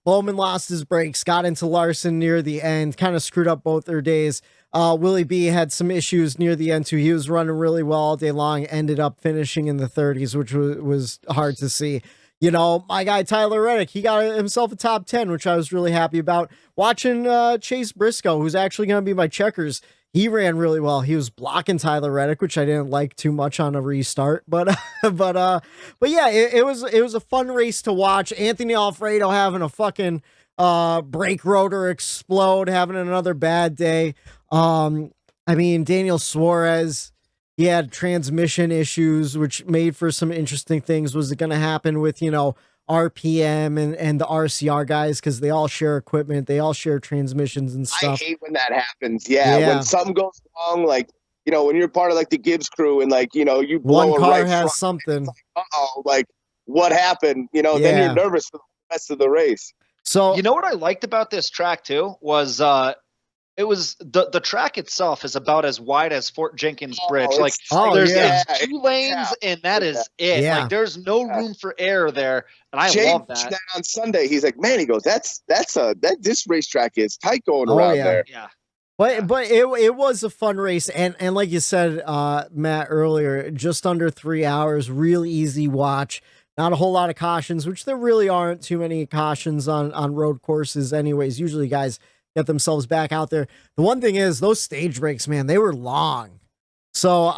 Bowman lost his brakes, got into Larson near the end, kind of screwed up both their days. Willie B had some issues near the end too. He was running really well all day long, ended up finishing in the 30s, which was hard to see. My guy Tyler Reddick, he got himself a top 10, which I was really happy about. Watching Chase Briscoe, who's actually going to be my checkers, he ran really well. He was blocking Tyler Reddick, which I didn't like too much on a restart, but yeah, it was a fun race to watch. Anthony Alfredo having a fucking brake rotor explode, having another bad day. I mean, Daniel Suarez, he had transmission issues, which made for some interesting things. Was it going to happen with, RPM and the RCR guys? Because they all share equipment. They all share transmissions and stuff. I hate when that happens. Yeah. When something goes wrong, like, when you're part of like the Gibbs crew and like, you blow one car right has front, something. like, like what happened? Then you're nervous for the rest of the race. So, what I liked about this track too was, it was the track itself is about as wide as Fort Jenkins Bridge. There's 2 lanes and that is it. Yeah. Like there's no room for error there. And I Jay love that. On Sunday, he's like, man, he goes, this racetrack is tight going around there. Yeah. But it was a fun race. And like you said, Matt, earlier, just under 3 hours, really easy watch. Not a whole lot of cautions, which there really aren't too many cautions on road courses anyways. Usually guys get themselves back out there. The one thing is those stage breaks, man, they were long. So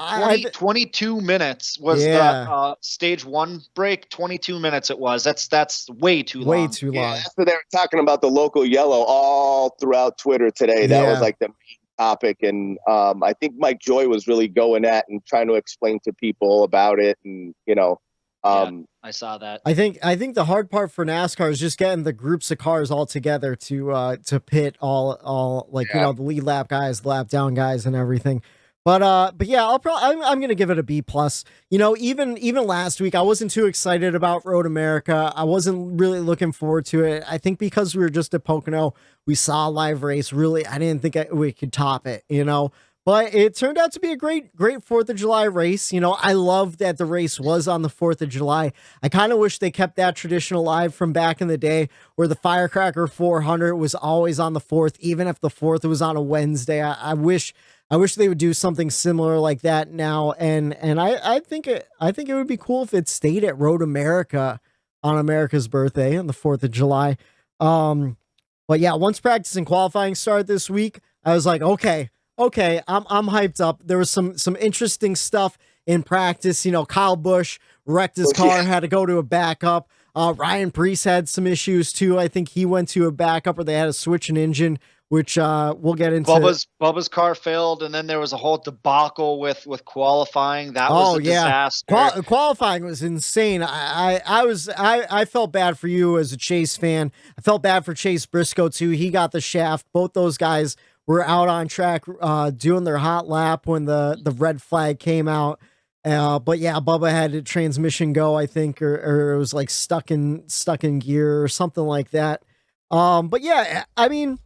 22 minutes was the stage 1 break. 22 minutes it was. That's way too long. Way too long. That's what they were talking about, the local yellow all throughout Twitter today. That was like the main topic. And I think Mike Joy was really going at and trying to explain to people about it. And, I saw that. I think the hard part for NASCAR is just getting the groups of cars all together to pit all like, the lead lap guys, the lap down guys and everything. But yeah, I'm going to give it a B+. Even last week, I wasn't too excited about Road America. I wasn't really looking forward to it. I think because we were just at Pocono, we saw a live race. Really, I didn't think we could top it, But it turned out to be a great 4th of July race. I love that the race was on the 4th of July. I kind of wish they kept that tradition alive from back in the day where the Firecracker 400 was always on the 4th, even if the 4th was on a Wednesday. I wish they would do something similar like that now. And I think it would be cool if it stayed at Road America on America's birthday on the 4th of July. But yeah, once practice and qualifying started this week, I was like, okay, I'm hyped up. There was some interesting stuff in practice. Kyle Busch wrecked his car, had to go to a backup. Ryan Preece had some issues too. I think he went to a backup, or they had to switch an engine, which we'll get into. Bubba's car failed, and then there was a whole debacle with qualifying. That was a disaster. Qualifying was insane. I felt bad for you as a Chase fan. I felt bad for Chase Briscoe too. He got the shaft. Both those guys were out on track doing their hot lap when the red flag came out. But yeah, Bubba had a transmission go, I think, or it was like stuck in gear or something like that. But yeah, I mean,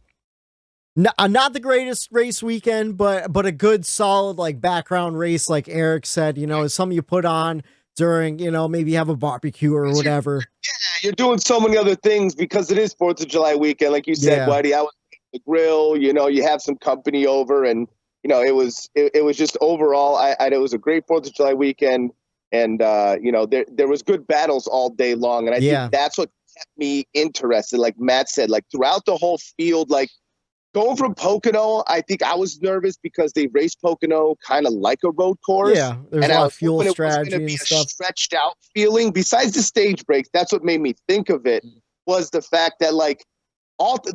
not the greatest race weekend, but a good solid like background race, like Eric said, is something you put on during, maybe have a barbecue or whatever. Yeah, you're doing so many other things because it is 4th of July weekend. Like you said, Whitey, I was the grill, you have some company over, and it was just overall it was a great 4th of July weekend, and there was good battles all day long, and I think that's what kept me interested. Like Matt said, like throughout the whole field, like going from Pocono, I think I was nervous because they raced Pocono kind of like a road course. Yeah, there's a lot of fuel strategy and stuff. Stretched out feeling. Besides the stage breaks, that's what made me think of it, was the fact that like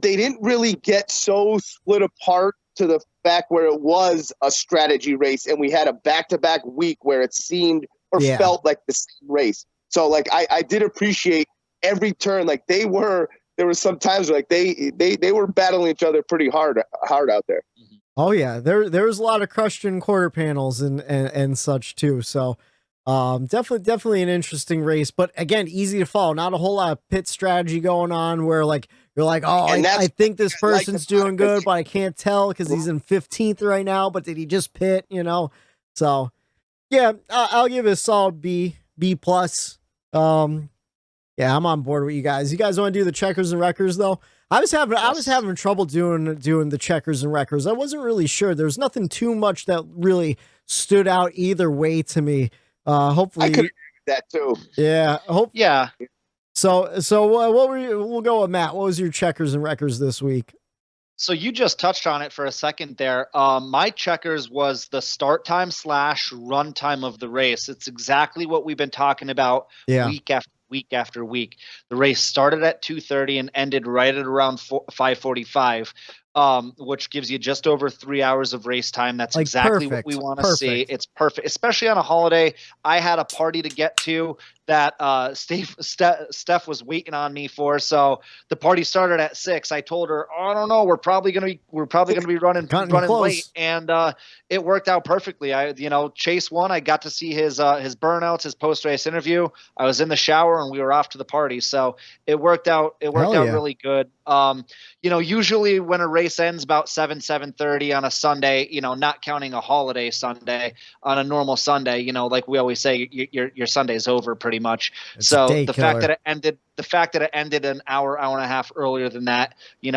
they didn't really get so split apart to the fact where it was a strategy race and we had a back-to-back week where it seemed or felt like the same race. So like I did appreciate every turn. Like there were some times where like they were battling each other pretty hard out there. Oh yeah, there was a lot of crushed in quarter panels and such too. So definitely an interesting race, but again, easy to follow. Not a whole lot of pit strategy going on where like you're like, oh, I think this person's doing good, but I can't tell because he's in 15th right now. But did he just pit? So yeah, I'll give it a solid B+. Yeah, I'm on board with you guys. You guys want to do the checkers and wreckers though? I was having trouble doing the checkers and wreckers. I wasn't really sure. There's nothing too much that really stood out either way to me. Hopefully I could agree with that too. Yeah. Yeah. So what were you? We'll go with Matt. What was your checkers and wreckers this week? So you just touched on it for a second there. My checkers was the start time / run time of the race. It's exactly what we've been talking about week after week after week. The race started at 2:30 and ended right at around 5:45. Which gives you just over 3 hours of race time. That's Like, exactly perfect. what we want to see. It's perfect, especially on a holiday. I had a party to get to that Steph was waiting on me for. So the party started at 6. I told her, I don't know, we're probably gonna be running close. late, and it worked out perfectly. Chase won. I got to see his burnouts, his post race interview. I was in the shower and we were off to the party. So it worked out. It worked out really good. Usually when a race ends about 7:30 on a Sunday, not counting a holiday Sunday, on a normal Sunday, like we always say, your Sunday's over pretty much. So the fact that it ended an hour and a half earlier than that,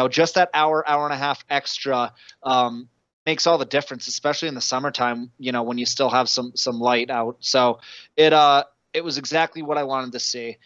just that hour and a half extra, makes all the difference, especially in the summertime, when you still have some light out. So it was exactly what I wanted to see.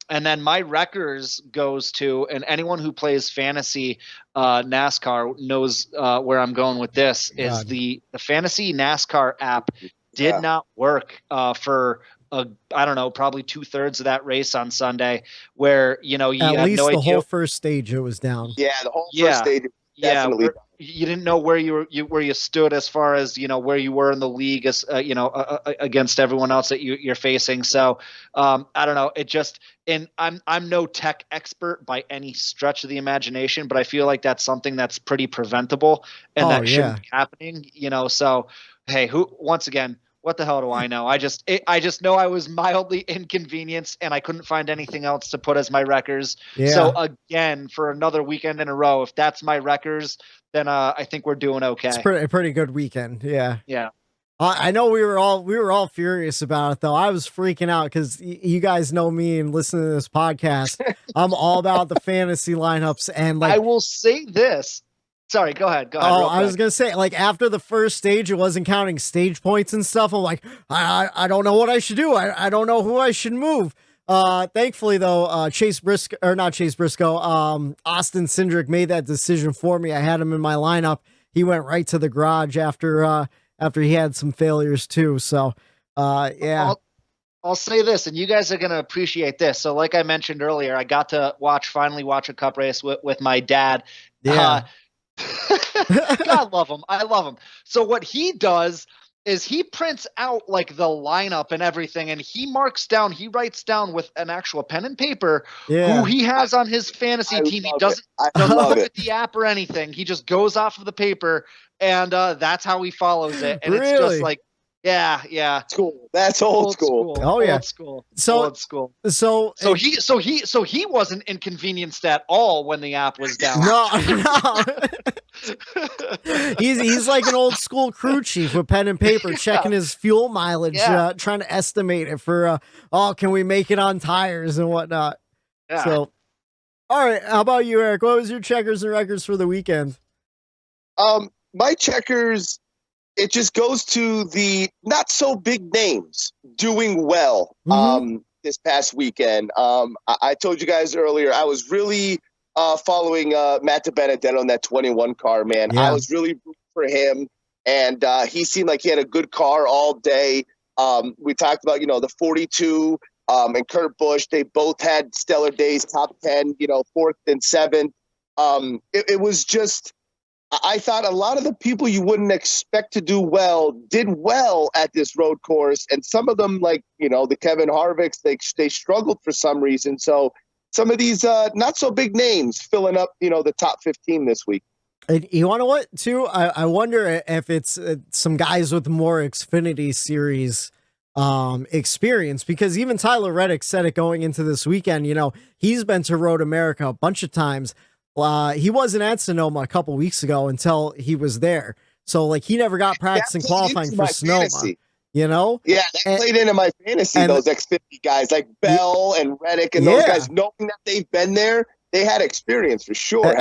And then my Wreckers goes to, and anyone who plays fantasy NASCAR knows where I'm going with this, is the fantasy NASCAR app did not work for I don't know, probably 2/3 of that race on Sunday, where you at had least no the idea. whole first stage it was down. Yeah, the whole first stage. Definitely. You didn't know where you stood as far as where you were in the league as against everyone else that you're facing. So I don't know. It just, and I'm no tech expert by any stretch of the imagination, but I feel like that's something that's pretty preventable and that shouldn't be happening. So hey, once again, what the hell do I know? I just know I was mildly inconvenienced and I couldn't find anything else to put as my Wreckers. Yeah. So again, for another weekend in a row, if that's my Wreckers, then I think we're doing okay. It's a pretty good weekend. Yeah. Yeah. I know we were all furious about it though. I was freaking out because you guys know me and listen to this podcast. I'm all about the fantasy lineups, and I will say this. Sorry, go ahead. Oh, I was gonna say, after the first stage, it wasn't counting stage points and stuff. I'm like, I don't know what I should do. I don't know who I should move. Thankfully though, Austin Cindric made that decision for me. I had him in my lineup. He went right to the garage after he had some failures too. So, yeah. I'll say this, and you guys are going to appreciate this. So like I mentioned earlier, I got to finally watch a cup race with my dad. Yeah. God love him. I love him. So what he does is he prints out the lineup and everything, and he writes down with an actual pen and paper who he has on his fantasy team. He doesn't look at the app or anything. He just goes off of the paper, and that's how he follows it. And it's just yeah. It's cool. That's old school. Oh yeah. Old school. So old school. So he wasn't inconvenienced at all when the app was down. No. He's like an old school crew chief with pen and paper, checking his fuel mileage, trying to estimate it for can we make it on tires and whatnot. Yeah. So, all right, how about you, Eric? What was your checkers and Wreckers for the weekend? My checkers, it just goes to the not so big names doing well this past weekend. I told you guys earlier, I was really following Matt DiBenedetto on that 21 car, man. Yeah. I was really rooting for him, and he seemed like he had a good car all day. We talked about, the 42 and Kurt Busch. They both had stellar days, top 10, 4th and 7th. It was just, I thought a lot of the people you wouldn't expect to do well did well at this road course. And some of them, the Kevin Harvicks, they struggled for some reason. So some of these not so big names filling up, the top 15 this week. And you want to what too? I wonder if it's some guys with more Xfinity Series experience, because even Tyler Reddick said it going into this weekend. He's been to Road America a bunch of times. He wasn't at Sonoma a couple weeks ago until he was there. So he never got practice and qualifying for Sonoma. Fantasy. Yeah, that played into my fantasy, those Xfinity guys like Bell and Reddick and those guys, knowing that they've been there, they had experience for sure.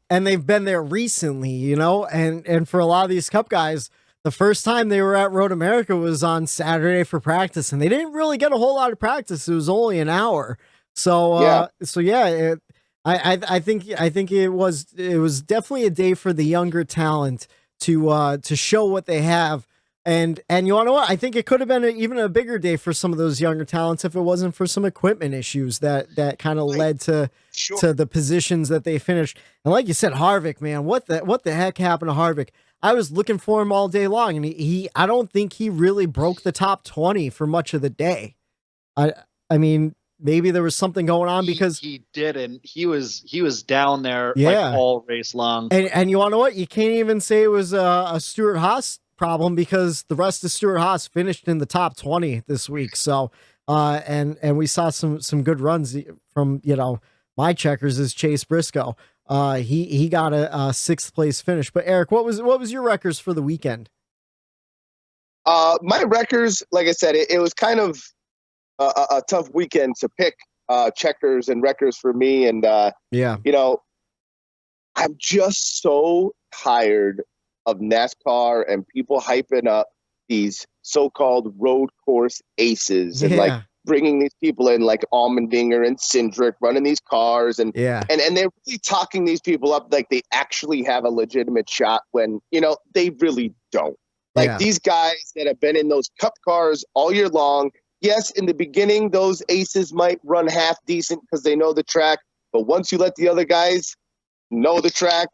And they've been there recently, and for a lot of these Cup guys, the first time they were at Road America was on Saturday for practice, and they didn't really get a whole lot of practice. It was only an hour. So, I think it was definitely a day for the younger talent to show what they have. And you want to know what? I think it could have been even a bigger day for some of those younger talents if it wasn't for some equipment issues that kind of led to the positions that they finished. And like you said, Harvick, man, what the heck happened to Harvick? I was looking for him all day long, and I don't think he really broke the top 20 for much of the day. I mean, maybe there was something going on because he didn't. He was down there Yeah. like all race long. And you want to know what? You can't even say it was a Stewart Haas problem because the rest of Stewart Haas finished in the top 20 this week. So, and we saw some good runs from, my checkers is Chase Briscoe. He got a sixth place finish. But Eric, what was your records for the weekend? My records, like I said, it was kind of a tough weekend to pick checkers and records for me. And, I'm just so tired of NASCAR and people hyping up these so-called road course aces and like bringing these people in like Allmendinger and Cindric running these cars and they're really talking these people up like they actually have a legitimate shot when, they really don't. Like these guys that have been in those cup cars all year long. Yes, in the beginning, those aces might run half decent because they know the track. But once you let the other guys know the track,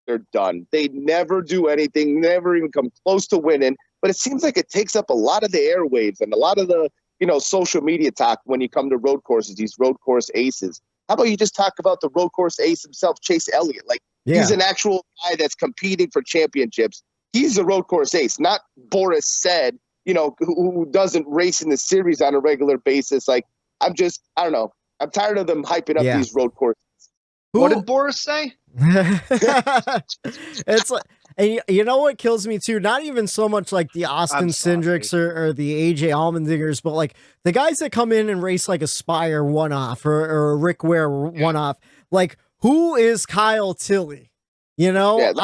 they're done. They never do anything, never even come close to winning. But it seems like it takes up a lot of the airwaves and a lot of the, social media talk when you come to road courses, these road course aces. How about you just talk about the road course ace himself, Chase Elliott? Like, he's an actual guy that's competing for championships. He's a road course ace, not Boris Said, who doesn't race in the series on a regular basis. Like, I don't know. I'm tired of them hyping up these road courses. What did Boris say? It's like, and you know what kills me too? Not even so much like the Austin Cindrics or the AJ Allmendingers, but like the guys that come in and race like a Spire one-off or a Rick Ware one-off. Like, who is Kyle Tilley? There was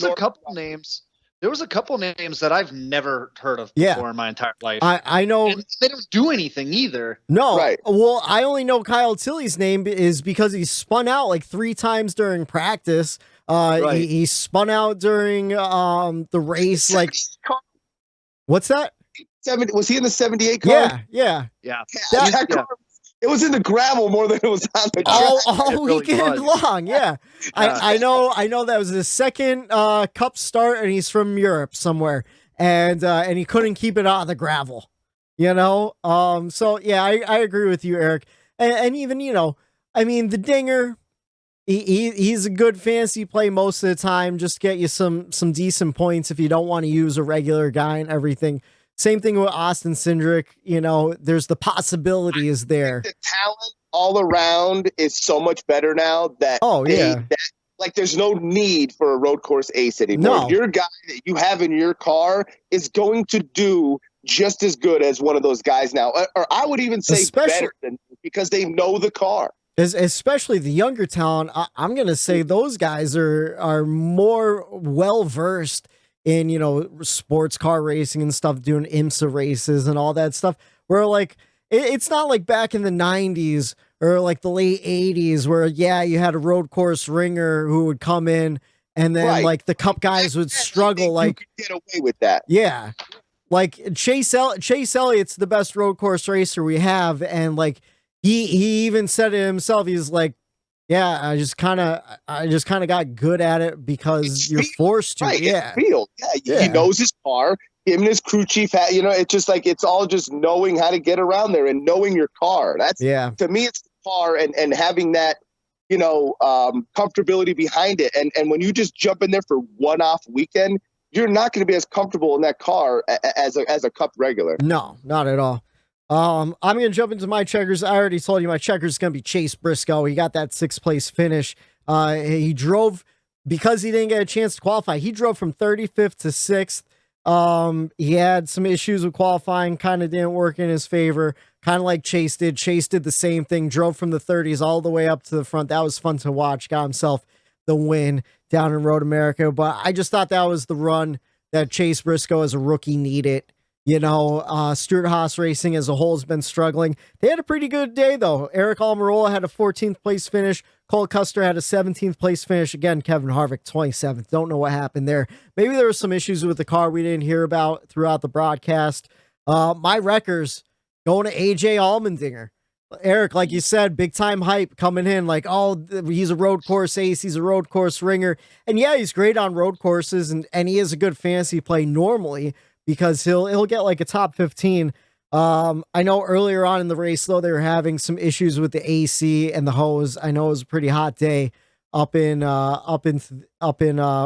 a couple names. There was a couple names that I've never heard of before in my entire life. I know. And they don't do anything either. No. Right. Well, I only know Kyle Tilley's name is because he spun out like 3 times during practice. He spun out during the race. Like, what's that? 70, was he in the 78 car? Yeah. That car, it was in the gravel more than it was on the track. All weekend long, yeah. I know that was his second cup start, and he's from Europe somewhere, and he couldn't keep it out of the gravel, So yeah, I agree with you, Eric, and even the Dinger, he's a good fantasy play most of the time, just get you some decent points if you don't want to use a regular guy and everything. Same thing with Austin Cindric. There's the possibility is there. The talent all around is so much better now that there's no need for a road course ace anymore. No. Your guy that you have in your car is going to do just as good as one of those guys now, or I would even say better than, because they know the car. Especially the younger talent. I'm gonna say those guys are more well versed in, sports car racing and stuff, doing IMSA races and all that stuff, where like, it's not like back in the 90s or like the late 80s where, you had a road course ringer who would come in and then like the cup guys would struggle. Like, you could get away with that. Yeah. Like Chase Elliott's the best road course racer we have. And like, he even said it himself. He's like, I just kind of got good at it because you're forced to. Right, Yeah. He knows his car. Him and his crew chief, it's just like, it's all just knowing how to get around there and knowing your car. That's to me, it's the car and having that, comfortability behind it. And when you just jump in there for one-off weekend, you're not going to be as comfortable in that car as a cup regular. No, not at all. I'm going to jump into my checkers. I already told you my checkers is going to be Chase Briscoe. He got that 6th place finish. He drove, because he didn't get a chance to qualify, he drove from 35th to 6th. He had some issues with qualifying, kind of didn't work in his favor, kind of like Chase did. Chase did the same thing, drove from the 30s all the way up to the front. That was fun to watch. Got himself the win down in Road America. But I just thought that was the run that Chase Briscoe as a rookie needed. Stuart Haas Racing as a whole has been struggling. They had a pretty good day, though. Eric Almirola had a 14th place finish. Cole Custer had a 17th place finish. Again, Kevin Harvick, 27th. Don't know what happened there. Maybe there were some issues with the car we didn't hear about throughout the broadcast. My wreckers going to AJ Allmendinger. Eric, like you said, big time hype coming in. Like, oh, he's a road course ace. He's a road course ringer. And yeah, he's great on road courses, and he is a good fantasy play normally because he'll get like a top 15. I know earlier on in the race, though, they were having some issues with the AC and the hose. I know it was a pretty hot day up in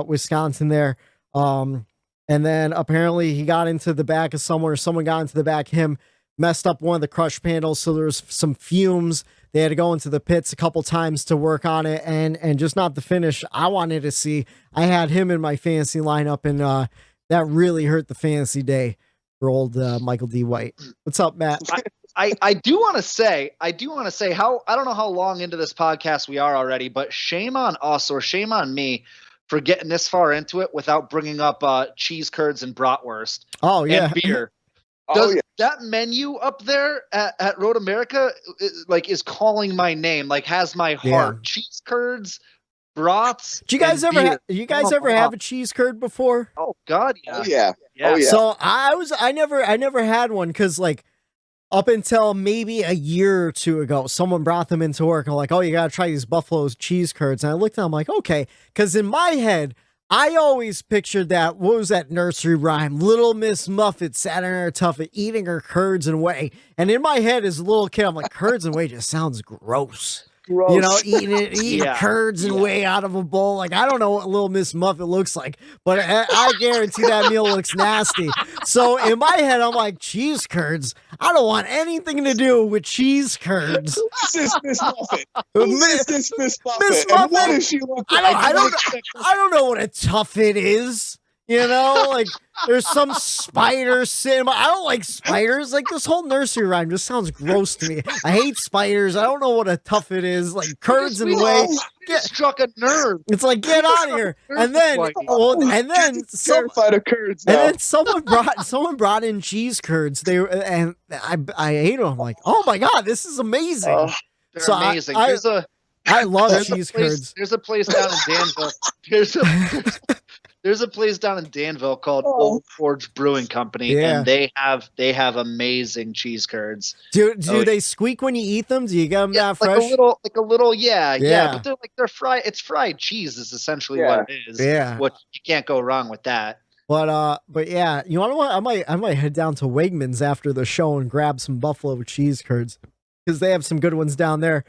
Wisconsin there. And then apparently he got into the back of someone got into the back of him, messed up one of the crush panels. So there was some fumes. They had to go into the pits a couple times to work on it and just not the finish I wanted to see. I had him in my fantasy lineup, and that really hurt the fantasy day for old Michael D. White. What's up, Matt? I do want to say how, I don't know how long into this podcast we are already, but shame on us or shame on me for getting this far into it without bringing up cheese curds and bratwurst. Oh yeah, and beer. That menu up there at Road America is calling my name, like has my heart. Yeah. Cheese curds, brats. Do you guys ever have a cheese curd before? Oh God, yeah. Oh yeah. Yeah. So I never had one because like up until maybe a year or two ago, someone brought them into work. I'm like, oh, you gotta try these Buffalo cheese curds. And I looked at them, I'm like, okay, because in my head, I always pictured that, what was that nursery rhyme? Little Miss Muffet sat in her tuffet eating her curds and whey. And in my head as a little kid, I'm like, curds and whey just sounds gross. Eating curds and whey out of a bowl. Like, I don't know what Little Miss Muffet looks like, but I guarantee that meal looks nasty. So in my head, I'm like, cheese curds? I don't want anything to do with cheese curds. This is Miss Muffet. This Miss Muffet. Miss Muffet? What does she look like? I don't know what a tuffet is. Like there's some spider sitting. I don't like spiders. Like this whole nursery rhyme just sounds gross to me. I hate spiders. I don't know what a tuffet is. Like curds and whey. Struck a nerve. It's like, get out of here. And then, terrified of curds. And then someone brought in cheese curds. I ate them. I'm like, oh my God, this is amazing. They're amazing. I love cheese curds. There's a place down in Danville. There's a place down in Danville called Old Forge Brewing Company, and they have amazing cheese curds. Do they squeak when you eat them? Do you get them that fresh? Like a little, yeah. But they're fried. It's fried cheese is essentially what it is. Yeah, what you can't go wrong with that. But yeah, you want to what? I might head down to Wegmans after the show and grab some buffalo cheese curds because they have some good ones down there.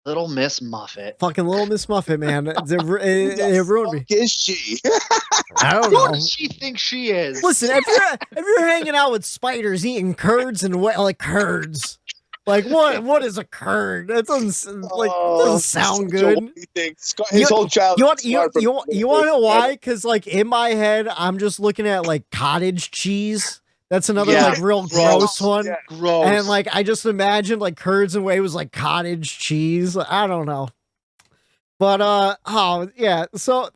Little Miss Muffet. Fucking Little Miss Muffet, man. It ruined me. Is she? I don't know. Who does she think she is? Listen, if you're hanging out with spiders eating curds and like curds, like what is a curd? That doesn't sound good. His whole child. You want to know why? Because like in my head, I'm just looking at like cottage cheese. That's another like real gross one. Yeah. Gross. And like I just imagined like curds and whey was like cottage cheese. I don't know. But so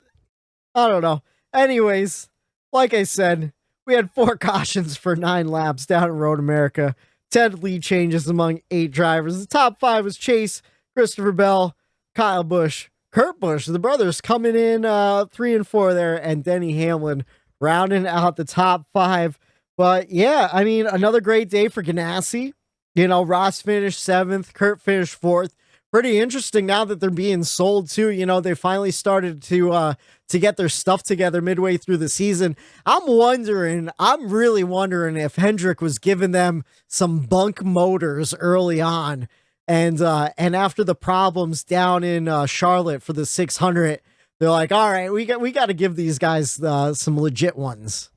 I don't know. Anyways, like I said, we had 4 cautions for 9 laps down in Road America. 10 lead changes among 8 drivers. The top 5 was Chase, Christopher Bell, Kyle Busch, Kurt Busch. The brothers coming in 3 and 4 there, and Denny Hamlin rounding out the top 5. But yeah, I mean, another great day for Ganassi. Ross finished 7th, Kurt finished 4th. Pretty interesting now that they're being sold too. They finally started to get their stuff together midway through the season. I'm really wondering if Hendrick was giving them some bunk motors early on, and after the problems down in Charlotte for the 600, they're like, all right, we got to give these guys some legit ones.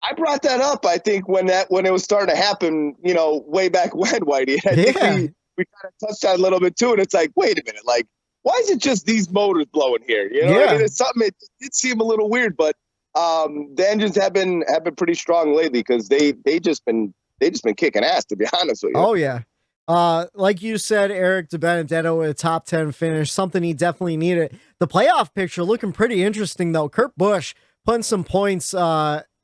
I brought that up, I think, when it was starting to happen, way back when, Whitey. I think we kind of touched on a little bit too, and it's like, wait a minute, like, why is it just these motors blowing here? I mean, it's something. It did seem a little weird, but the engines have been pretty strong lately because they just been kicking ass, to be honest with you. Oh yeah, like you said, Eric DiBenedetto with a top 10 finish, something he definitely needed. The playoff picture looking pretty interesting though. Kurt Busch putting some points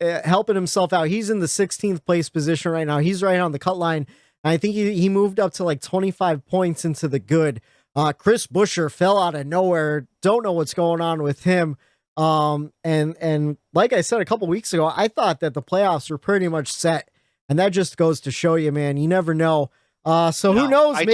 helping himself out. He's in the 16th place position right now. He's right on the cut line. I think he moved up to like 25 points into the good. Chris Buescher fell out of nowhere. Don't know what's going on with him. And like I said a couple weeks ago, I thought that the playoffs were pretty much set, and that just goes to show you, man, you never know. Who knows? I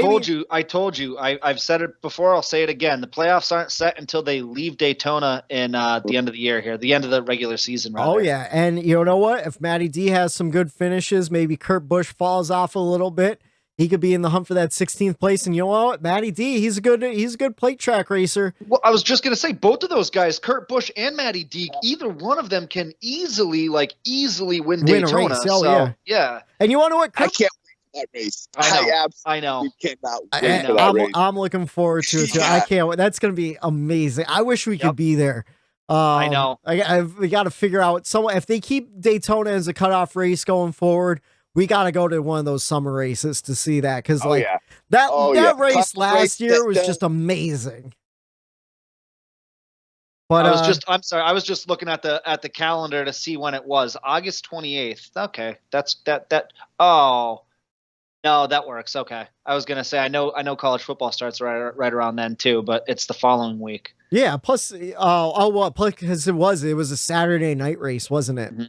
told you. I've said it before. I'll say it again. The playoffs aren't set until they leave Daytona in the end of the year here, the end of the regular season. Rather. Oh yeah, and you know what? If Matty D has some good finishes, maybe Kurt Busch falls off a little bit, he could be in the hunt for that 16th place. And you know what? Matty D, he's a good plate track racer. Well, I was just gonna say both of those guys, Kurt Busch and Matty D, either one of them can easily win Daytona. A race. Oh, yeah. And you want to know what? I can't wait for that race. I know. Cannot wait for that race. I'm looking forward to it too. Yeah. I can't wait. That's going to be amazing. I wish we could be there. I know. We got to figure out if they keep Daytona as a cutoff race going forward. We got to go to one of those summer races to see that, because that race last year was just amazing. But I was just looking at the calendar to see when it was. August 28th. Okay. Oh. No, that works. Okay. I was going to say I know college football starts right around then too, but it's the following week. Yeah, plus because it was a Saturday night race, wasn't it? Mm-hmm.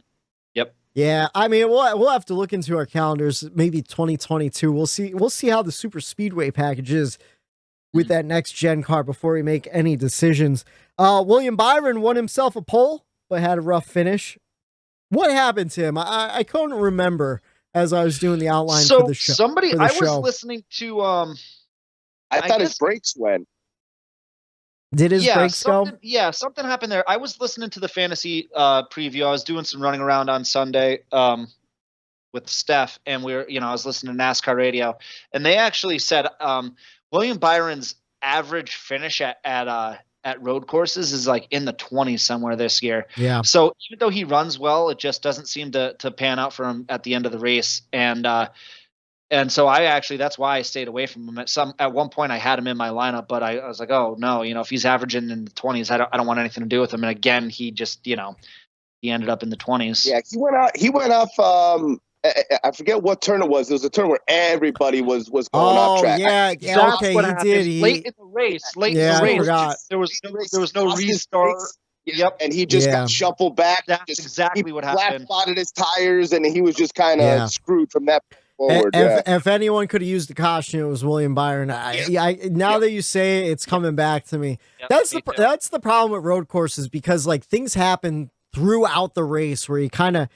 Yep. Yeah, I mean, we'll have to look into our calendars. Maybe 2022. We'll see how the super speedway package is with that next gen car before we make any decisions. William Byron won himself a pole, but had a rough finish. What happened to him? I couldn't remember as I was doing the outline for the show. Was listening to. I thought his brakes went. Did his brakes go? Yeah, something happened there. I was listening to the fantasy preview. I was doing some running around on Sunday with Steph, and I was listening to NASCAR radio, and they actually said William Byron's average finish at road courses is like in the 20s somewhere this year. Yeah. So even though he runs well, it just doesn't seem to pan out for him at the end of the race, and so that's why I stayed away from him. At one point I had him in my lineup, but I was like, oh no, if he's averaging in the 20s, I don't want anything to do with him. And again, he just, he ended up in the 20s. Yeah. He went off, I forget what turn it was. There was a turn where everybody was going off track. Yeah. Okay. He did. Late in the race. There was no restart. Yep. And he just got shuffled back. That's exactly what happened. Flat spotted his tires, and he was just kind of screwed from that forward. If anyone could have used the caution, it was William Byron. Now that you say it, it's coming back to me. Yep, that's the problem with road courses, because like things happen throughout the race where you kind of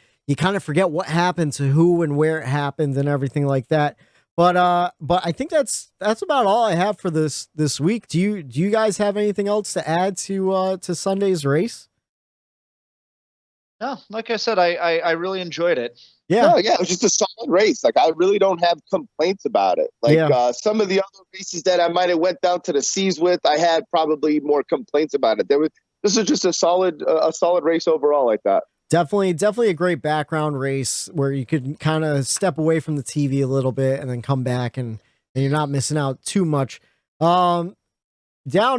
forget what happened to who and where it happened and everything like that. But I think that's about all I have for this week. Do you guys have anything else to add to Sunday's race? No, like I said, I really enjoyed it. Yeah. It was just a solid race. Like, I really don't have complaints about it. Like, some of the other races that I might have went down to the seas with, I had probably more complaints about it. This is just a solid race overall, like that. Definitely a great background race where you could kind of step away from the TV a little bit and then come back and you're not missing out too much. Down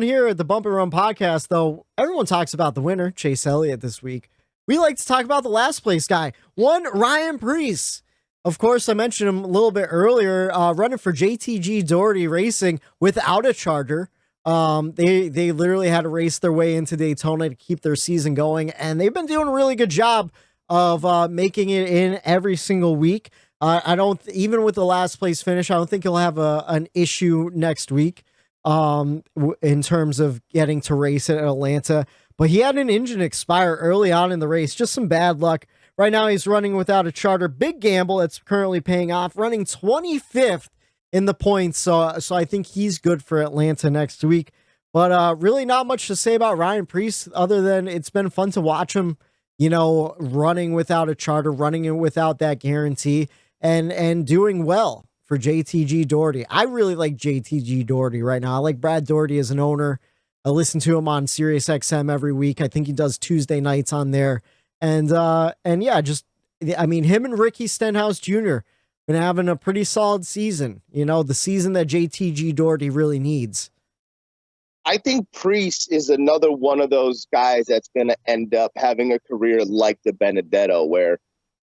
here at the Bump and Run podcast, though, everyone talks about the winner, Chase Elliott, this week. We like to talk about the last place guy, one Ryan Preece. Of course, I mentioned him a little bit earlier, running for JTG Doherty Racing without a charter. They literally had to race their way into Daytona to keep their season going, and they've been doing a really good job of making it in every single week. Even with the last place finish, I don't think he'll have an issue next week in terms of getting to race at Atlanta. But he had an engine expire early on in the race, just some bad luck. Right now he's running without a charter. Big gamble that's currently paying off, running 25th in the points. So I think he's good for Atlanta next week. But really not much to say about Ryan Preece other than it's been fun to watch him, running without a charter, running without that guarantee, and doing well for JTG Doherty. I really like JTG Doherty right now. I like Brad Doherty as an owner. I listen to him on Sirius XM every week. I think he does Tuesday nights on there. And yeah, him and Ricky Stenhouse Jr. been having a pretty solid season. The season that JTG Doherty really needs. I think Priest is another one of those guys that's going to end up having a career like the Benedetto, where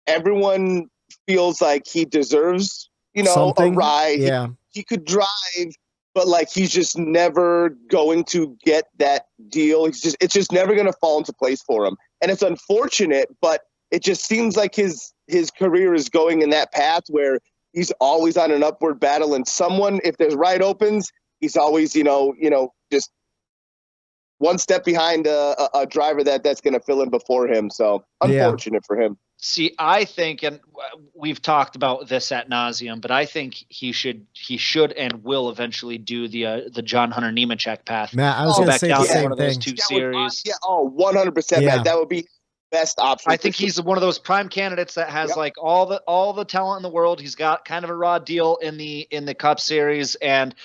everyone feels like he deserves, Something. a ride. Yeah. He could drive, but like he's just never going to get that deal. It's just never going to fall into place for him. And it's unfortunate, but it just seems like his career is going in that path where he's always on an upward battle, and someone, if there's ride opens, he's always, just one step behind a driver that's going to fill in before him. So unfortunate for him. See, I think, and we've talked about this ad nauseum, but I think he should and will eventually do the John Hunter Nemechek path. Matt, I was going to say the same one of those thing. two series. 100%, Yeah. Matt. That would be best option. I think he's one of those prime candidates that has like all the talent in the world. He's got kind of a raw deal in the Cup Series, and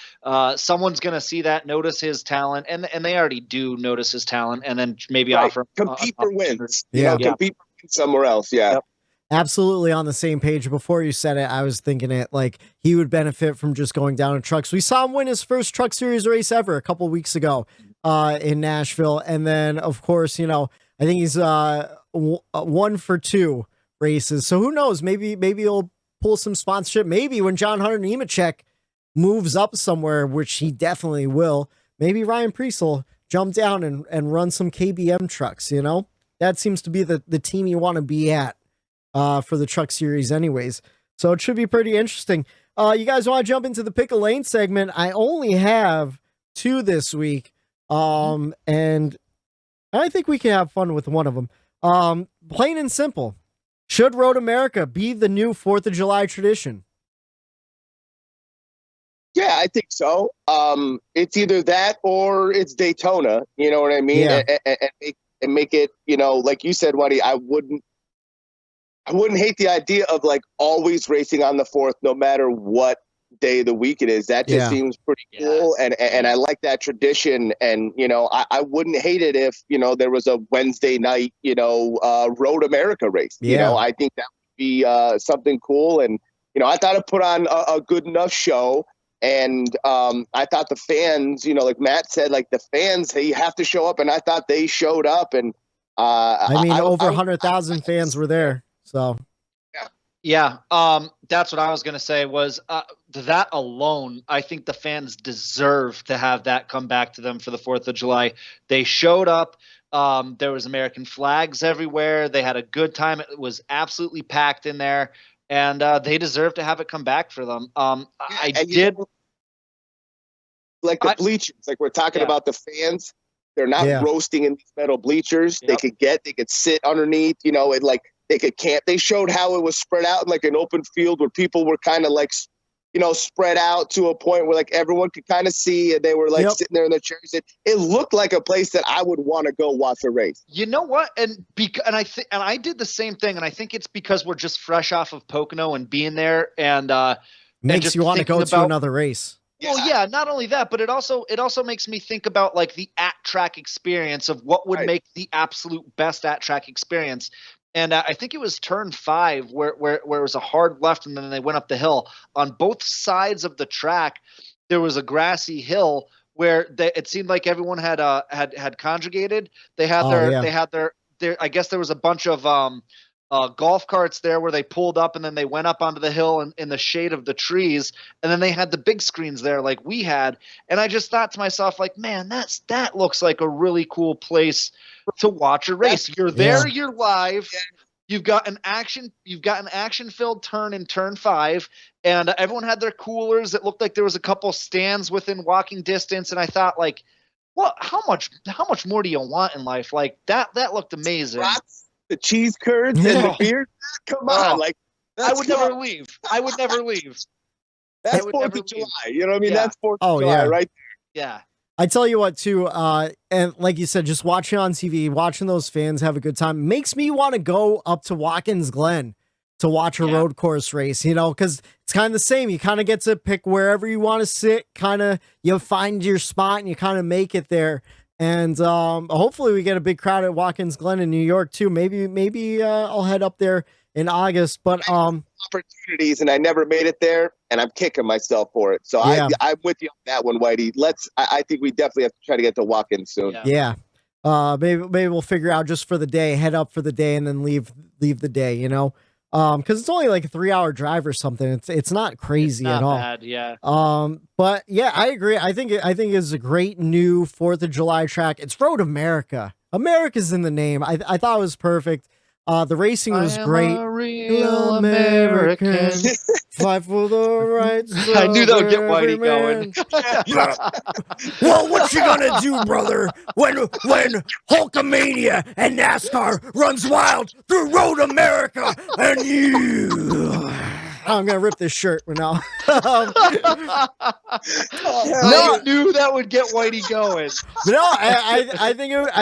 someone's going to see that, notice his talent, and they already do notice his talent, and then maybe offer compete for wins. Yeah. Compete for wins somewhere else. Yeah. Yep. Absolutely on the same page. Before you said it, I was thinking it like he would benefit from just going down in trucks. We saw him win his first Truck Series race ever a couple weeks ago in Nashville, and then of course, I think he's 1 for 2 races. So who knows? Maybe he'll pull some sponsorship. Maybe when John Hunter Nemechek moves up somewhere, which he definitely will, maybe Ryan Preece will jump down and run some KBM trucks. That seems to be the team you want to be at for the Truck Series anyways. So it should be pretty interesting. You guys want to jump into the Pick a Lane segment? I only have 2 this week. And I think we can have fun with one of them. Plain and simple. Should Road America be the new 4th of July tradition? Yeah, I think so. It's either that or it's Daytona. You know what I mean? Yeah. And make it, like you said, Waddy, I wouldn't hate the idea of like always racing on the 4th, no matter what day of the week it is. That just seems pretty cool. And I like that tradition. And, I wouldn't hate it if, there was a Wednesday night, Road America race. I think that would be something cool. And, I thought it put on a good enough show. And I thought the fans, like Matt said, like the fans, you have to show up. And I thought they showed up. And over 100,000 fans were there. So. Yeah, that's what I was going to say was that alone, I think the fans deserve to have that come back to them for the 4th of July. They showed up. There was American flags everywhere. They had a good time. It was absolutely packed in there, and they deserve to have it come back for them. I did. Like the bleachers, like we're talking about the fans. They're not roasting in these metal bleachers. They could sit underneath, and like, they could camp. They showed how it was spread out in like an open field where people were kind of like, spread out to a point where like everyone could kind of see, and they were like sitting there in their chairs. It looked like a place that I would want to go watch a race. You know what? And I did the same thing. And I think it's because we're just fresh off of Pocono and being there, and makes you want to go to another race. Well, yeah, not only that, but it also makes me think about like the at-track experience of what would make the absolute best at-track experience. And I think it was turn 5 where it was a hard left, and then they went up the hill. On both sides of the track, there was a grassy hill where it seemed like everyone had conjugated. They had their I guess there was a bunch of golf carts there where they pulled up, and then they went up onto the hill in the shade of the trees, and then they had the big screens there like we had. And I just thought to myself, like, man, that looks like a really cool place to watch a race. You're there, you're live. You've got an action-filled turn in turn 5, and everyone had their coolers. It looked like there was a couple stands within walking distance, and I thought, like, what? How much more do you want in life? Like that looked amazing. The cheese curds and the beer. Come on, like I would never leave. That's 4th of July. You know what I mean? That's 4th of July, right there. Yeah. I tell you what, too, and like you said, just watching on TV, watching those fans have a good time makes me want to go up to Watkins Glen to watch a road course race, because it's kind of the same. You kind of get to pick wherever you want to sit, you find your spot and you kind of make it there. And hopefully we get a big crowd at Watkins Glen in New York too. Maybe I'll head up there in August. But opportunities, and I never made it there, and I'm kicking myself for it. So I'm with you on that one, Whitey. I think we definitely have to try to get to walk-in soon. Yeah. Maybe we'll figure out just for the day, head up for the day, and then leave the day. You know, because it's only like a 3-hour drive or something. It's not crazy Not at all. bad, yeah. But yeah, I agree. I think it's a great new 4th of July track. It's Road America. America's in the name. I thought it was perfect. The racing was great. A real American. Fight for the rights. I knew that would get Whitey going. Well, what you gonna do, brother, when Hulkamania and NASCAR runs wild through Road America and you? I'm gonna rip this shirt now. I knew that would get Whitey going. But no, I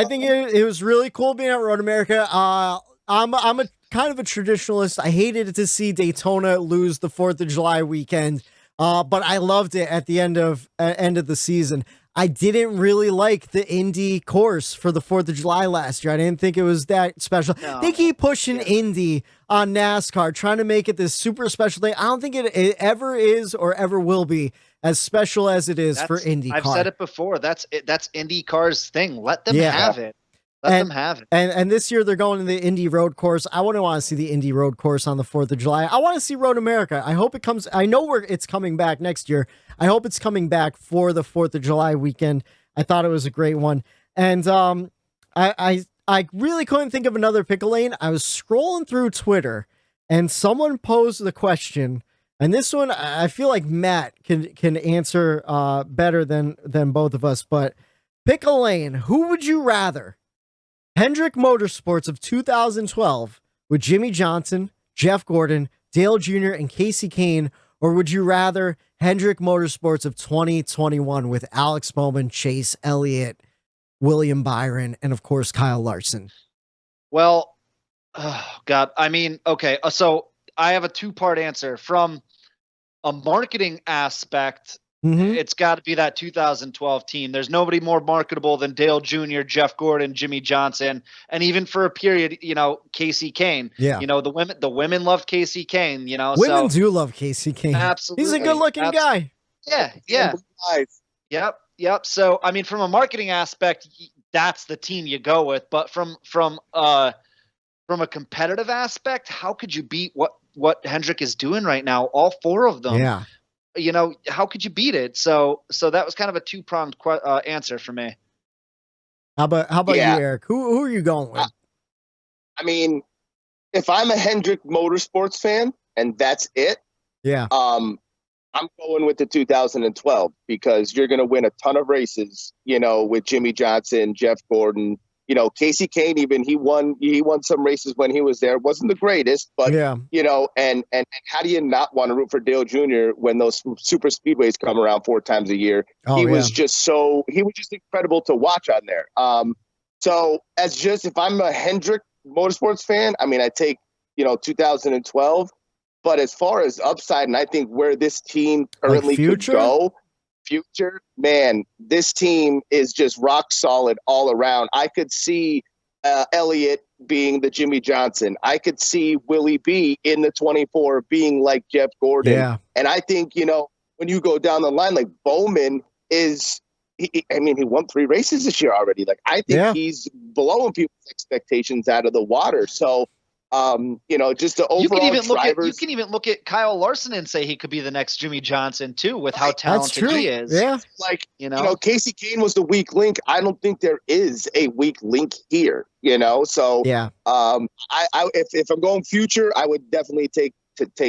think it was really cool being at Road America. I'm a kind of a traditionalist. I hated to see Daytona lose the 4th of July weekend, but I loved it at the end of the season. I didn't really like the Indy course for the 4th of July last year. I didn't think it was that special. No. They keep pushing Indy on NASCAR, trying to make it this super special thing. I don't think it ever is or ever will be as special as it is for IndyCar. I've said it before. That's IndyCar's thing. Let them have it. Let them have it. And this year they're going to the Indy Road Course. I wouldn't want to see the Indy Road Course on the 4th of July. I want to see Road America. I hope it comes. I know it's coming back next year. I hope it's coming back for the 4th of July weekend. I thought it was a great one. And I really couldn't think of another pickle lane. I was scrolling through Twitter and someone posed the question. And this one, I feel like Matt can answer better than both of us. But pick a lane. Who would you rather? Hendrick Motorsports of 2012 with Jimmy Johnson, Jeff Gordon, Dale Jr., and Casey Kane, or would you rather Hendrick Motorsports of 2021 with Alex Bowman, Chase Elliott, William Byron, and of course Kyle Larson? Well, oh God, I mean, okay, so I have a 2-part answer. From a marketing aspect, it's got to be that 2012 team. There's nobody more marketable than Dale Jr., Jeff Gordon, Jimmy Johnson, and even for a period, Casey Kane. Yeah. The women loved Casey Kane. Women do love Casey Kane. Absolutely, he's a good-looking guy. Yeah. Yep. So I mean, from a marketing aspect, that's the team you go with. But from a competitive aspect, how could you beat what Hendrick is doing right now? All 4 of them. Yeah. How could you beat it? So that was kind of a 2-pronged answer for me. How about you, Eric? Who are you going with? I mean, if I'm a Hendrick Motorsports fan and that's it, I'm going with the 2012 because you're going to win a ton of races, with Jimmy Johnson, Jeff Gordon, Casey Kane, even he won some races when he was there. Wasn't the greatest, but and how do you not want to root for Dale Jr. when those super speedways come around 4 times a year? He was just incredible to watch on there. So if I'm a Hendrick Motorsports fan, I mean, I take, 2012, but as far as upside, and I think where this team currently could go, future, man, this team is just rock solid all around. I could see Elliott being the Jimmy Johnson. I could see Willie B in the 24 being like Jeff Gordon. Yeah. And I think, when you go down the line, like Bowman he won 3 races this year already. Like, I think he's blowing people's expectations out of the water. So, just the overall you can even look at Kyle Larson and say he could be the next Jimmy Johnson too, with how talented he is. Yeah. Like, Casey Kane was the weak link. I don't think there is a weak link here, So, if I'm going future, I would definitely take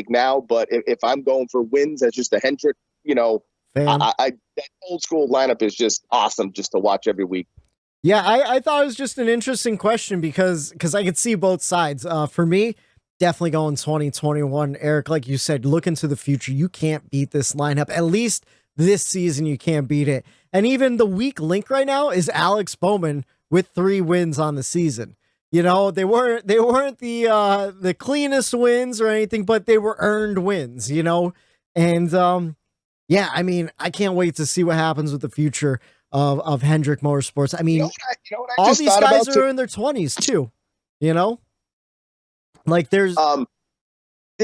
now. But if I'm going for wins as just a Hendrick, that old school lineup is just awesome just to watch every week. Yeah, I thought it was just an interesting question because I could see both sides. For me, definitely going 2021. Eric, like you said, look into the future. You can't beat this lineup. At least this season, you can't beat it. And even the weak link right now is Alex Bowman with 3 wins on the season. They weren't the cleanest wins or anything, but they were earned wins. And I mean, I can't wait to see what happens with the future of Hendrick Motorsports. I mean, all these guys are in their 20s too, like there's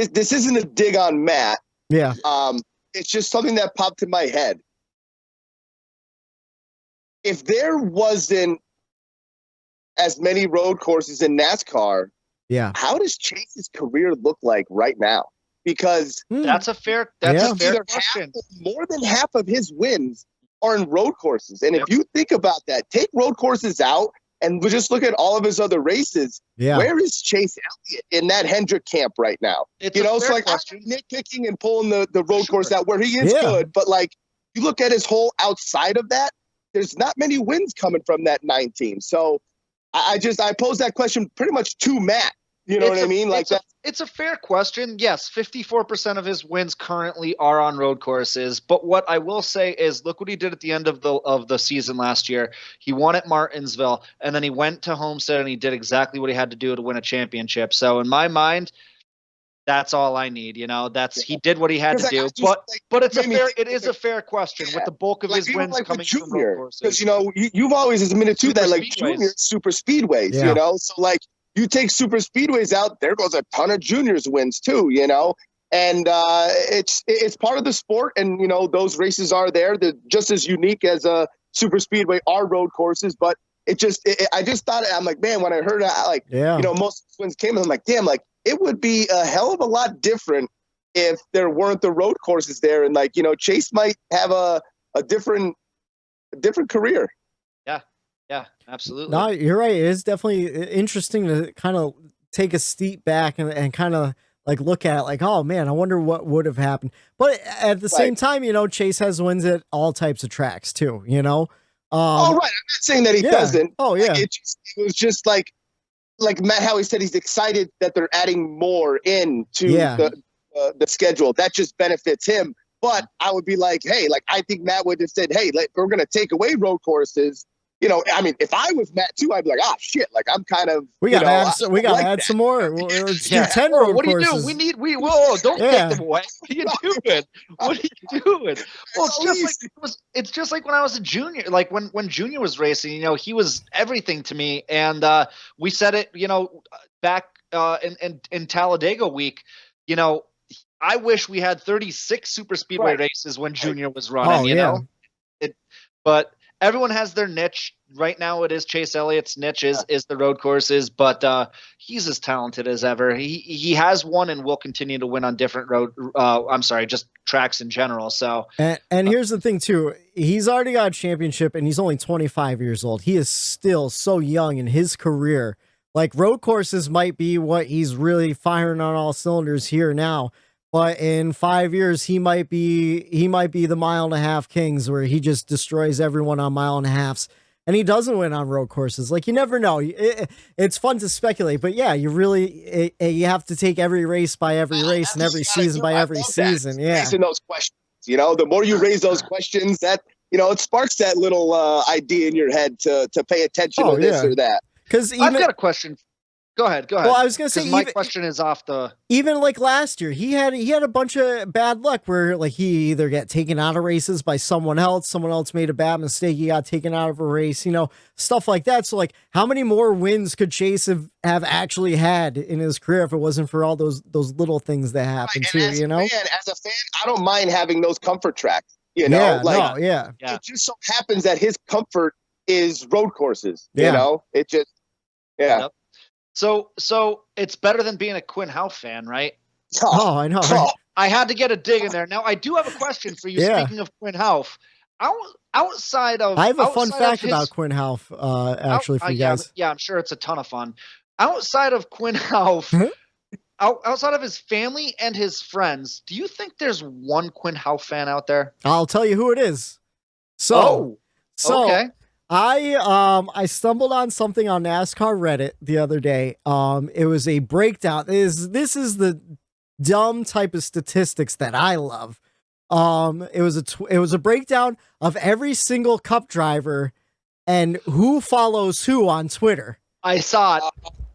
this isn't a dig on Matt. Yeah. It's just something that popped in my head. If there wasn't as many road courses in NASCAR, Yeah. how does Chase's career look like right now? Because That's a fair question. More than half of his wins are in road courses. And if you think about that, take road courses out and we just look at all of his other races. Yeah. Where is Chase Elliott in that Hendrick camp right now? It's a fair so like question. I'm nitpicking and pulling the road course out where he is good, but like you look at his whole outside of that, there's not many wins coming from that 19. So I pose that question pretty much to Matt. You know what I mean? Like it's a fair question. Yes, 54% of his wins currently are on road courses. But what I will say is, look what he did at the end of the season last year. He won at Martinsville, and then he went to Homestead and he did exactly what he had to do to win a championship. So in my mind, that's all I need. He did what he had to do. But it is a fair question with the bulk of his wins coming from road courses. Because you've always admitted to that, like junior super speedways. So like. You take super speedways out, there goes a ton of juniors wins too, and it's part of the sport. And, those races are there. They're just as unique as a super speedway are road courses. But I just thought, I'm like, man, when I heard most wins came, I'm like, damn, like it would be a hell of a lot different if there weren't the road courses there. And like, Chase might have a different career. Yeah, absolutely. No, you're right. It is definitely interesting to kind of take a step back and kind of like look at it like, oh man, I wonder what would have happened. But at the same time, Chase has wins at all types of tracks too, right. I'm not saying that he doesn't. Oh yeah. Like, it was just like Matt Howie said, he's excited that they're adding more into the schedule. That just benefits him. But I would be like, hey, like I think Matt would have said, hey, we're going to take away road courses. I mean, if I was Matt too, I'd be like, oh shit, like I'm kind of. We got to add some more. Let's do 10 road what courses. What do you do? Whoa, don't take them away. What are you doing? What are you doing? Well, it's just like when I was a junior, like when Junior was racing, he was everything to me. And we said it, back in Talladega week, I wish we had 36 super speedway races when Junior was running, but everyone has their niche. Right now it is Chase Elliott's niche is the road courses, but he's as talented as ever. He has won and will continue to win on different just tracks in general. So and here's the thing too. He's already got a championship and he's only 25 years old. He is still so young in his career. Like road courses might be what he's really firing on all cylinders here now. But in 5 years, he might be the 1.5 mile kings where he just destroys everyone on 1.5 miles, and he doesn't win on road courses. Like you never know. It's fun to speculate, but yeah, you have to take every race by every race and every season by every season. Yeah, raising those questions. The more you raise those questions, that it sparks that little idea in your head to pay attention to this or that. Because I've got a question. Go ahead. Well, I was gonna say my question is off the. Even like last year, he had a bunch of bad luck where like he either got taken out of races by someone else made a bad mistake, he got taken out of a race, stuff like that. So like, how many more wins could Chase have actually had in his career if it wasn't for all those little things that happened too? As a fan, I don't mind having those comfort tracks. It just so happens that his comfort is road courses. It just Yep. So it's better than being a Quinn Houff fan, right? Oh, I know. Right? I had to get a dig in there. Now I do have a question for you. Speaking of Quinn Houff, outside of I have a fun fact about Quinn Houff, actually for you guys. Yeah, I'm sure it's a ton of fun. Outside of Quinn Houff, outside of his family and his friends, do you think there's one Quinn Houff fan out there? I'll tell you who it is. So okay. I stumbled on something on NASCAR Reddit the other day. It was a breakdown. This is the dumb type of statistics that I love. It was a breakdown of every single Cup driver and who follows who on Twitter. I saw it.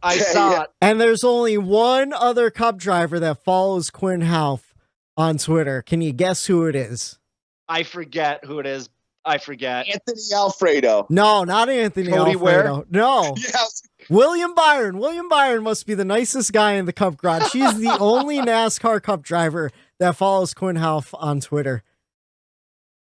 I saw it. And there's only one other Cup driver that follows Quinn Houff on Twitter. Can you guess who it is? I forget who it is. I forget. Anthony Alfredo. No, not Anthony Cody Alfredo. Ware? No. Yes. William Byron must be the nicest guy in the Cup garage. He's the only NASCAR Cup driver that follows Quinn Houff on Twitter.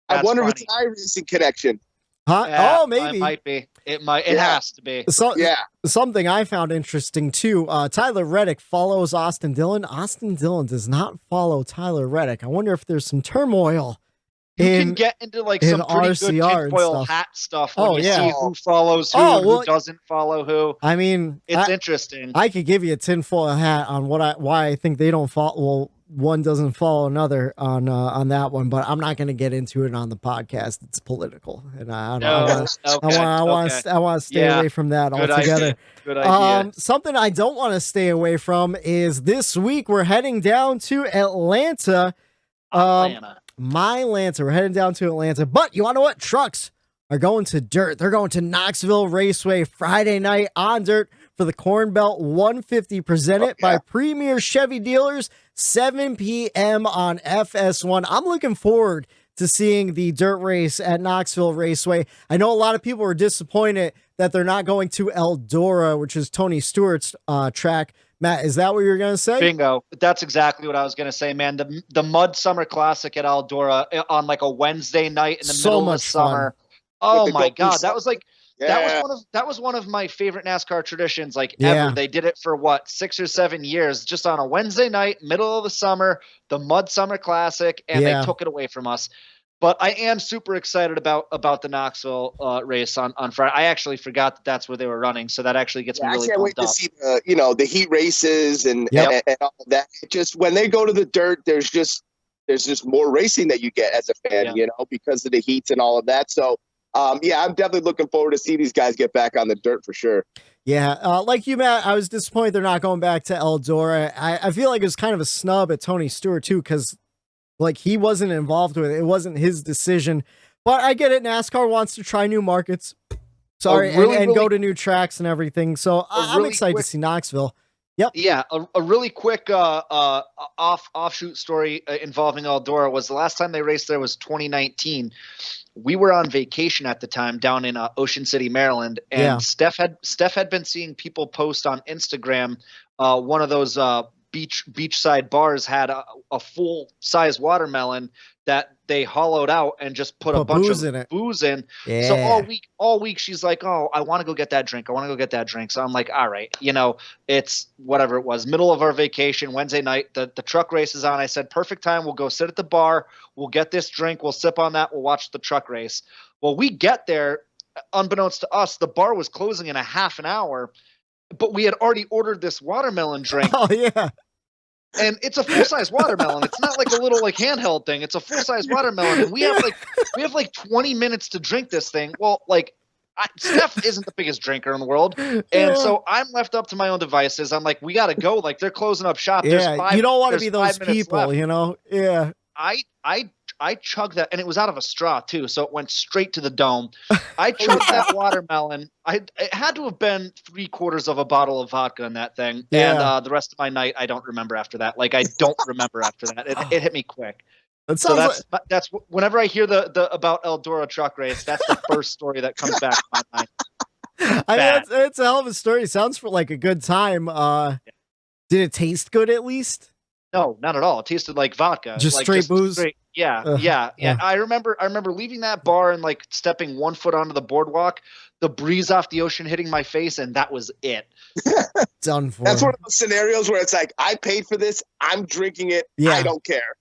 I That's wonder funny. if it's an iRacing connection. Huh? Yeah, Oh, maybe. It might be. It might. It has to be. So, Yeah. Something I found interesting too. Tyler Reddick follows Austin Dillon. Austin Dillon does not follow Tyler Reddick. I wonder if there's some turmoil. You can get into like some pretty good RCR and tinfoil stuff. hat stuff when Oh, you yeah. see who follows who, Oh, and well, who doesn't follow who. I mean, It's interesting. I could give you a tinfoil hat on why I think they don't follow. Well, one doesn't follow another on that one, but I'm not going to get into it on the podcast. It's political, and I want to stay away from that Good altogether. idea. Good idea. Something I don't want to stay away from is this week we're heading down to Atlanta. We're heading down to Atlanta, but you want to know what? Trucks are going to dirt. They're going to Knoxville Raceway Friday night on dirt for the Corn Belt 150 presented by Premier Chevy Dealers, 7 p.m. on FS1. I'm looking forward to seeing the dirt race at Knoxville Raceway. I know a lot of people were disappointed that they're not going to Eldora, which is Tony Stewart's track. Matt, is that what you're going to say? Bingo. That's exactly what I was going to say, man. The Mud Summer Classic at Eldora on like a Wednesday night in the middle of the summer. Oh my God. That was like, that was one of my favorite NASCAR traditions, like ever. They did it for 6 or 7 years, just on a Wednesday night, middle of the summer, the Mud Summer Classic, and they took it away from us. But I am super excited about the Knoxville race on Friday. I actually forgot that that's where they were running, so that actually gets me really pumped up. I can't wait to see the heat races and all of that. Just when they go to the dirt, there's just more racing that you get as a fan, because of the heats and all of that. So I'm definitely looking forward to see these guys get back on the dirt for sure. Yeah, like you, Matt, I was disappointed they're not going back to Eldora. I feel like it was kind of a snub at Tony Stewart too, because like he wasn't involved with it. It wasn't his decision. But I get it. NASCAR wants to try new markets. And go to new tracks and everything. So I'm excited to see Knoxville. Yep. Yeah, a really quick offshoot story involving Eldora was the last time they raced there was 2019. We were on vacation at the time down in Ocean City, Maryland, and Steph had been seeing people post on Instagram. One of those beachside bars had a full size watermelon that they hollowed out and just put a bunch of booze in. Yeah. So all week she's like, "Oh, I want to go get that drink. I want to go get that drink." So I'm like, "All right, it's whatever it was, middle of our vacation, Wednesday night, the truck race is on." I said, "Perfect time. We'll go sit at the bar. We'll get this drink. We'll sip on that. We'll watch the truck race." Well, we get there, unbeknownst to us, the bar was closing in a half an hour, but we had already ordered this watermelon drink. Oh yeah. And it's a full-size watermelon. It's not like a little handheld thing. It's a full-size watermelon, and we have 20 minutes to drink this thing. Well, Steph isn't the biggest drinker in the world, and so I'm left up to my own devices. I'm like, we got to go. Like they're closing up shop. Yeah, you don't want to be those people, left. Yeah. I chugged that, and it was out of a straw too, so it went straight to the dome. I chugged that watermelon. It had to have been 3/4 of a bottle of vodka in that thing, and the rest of my night I don't remember after that. Like I don't remember after that. It hit me quick. That's whenever I hear the about Eldora truck race, that's the first story that comes back to my mind. I mean, it's a hell of a story. It sounds for like a good time. Did it taste good at least? No, not at all. It tasted like vodka. Just straight booze? Yeah. I remember leaving that bar and stepping 1 foot onto the boardwalk, the breeze off the ocean hitting my face, and that was it. Done for. That's one of those scenarios where it's like, I paid for this, I'm drinking it, I don't care.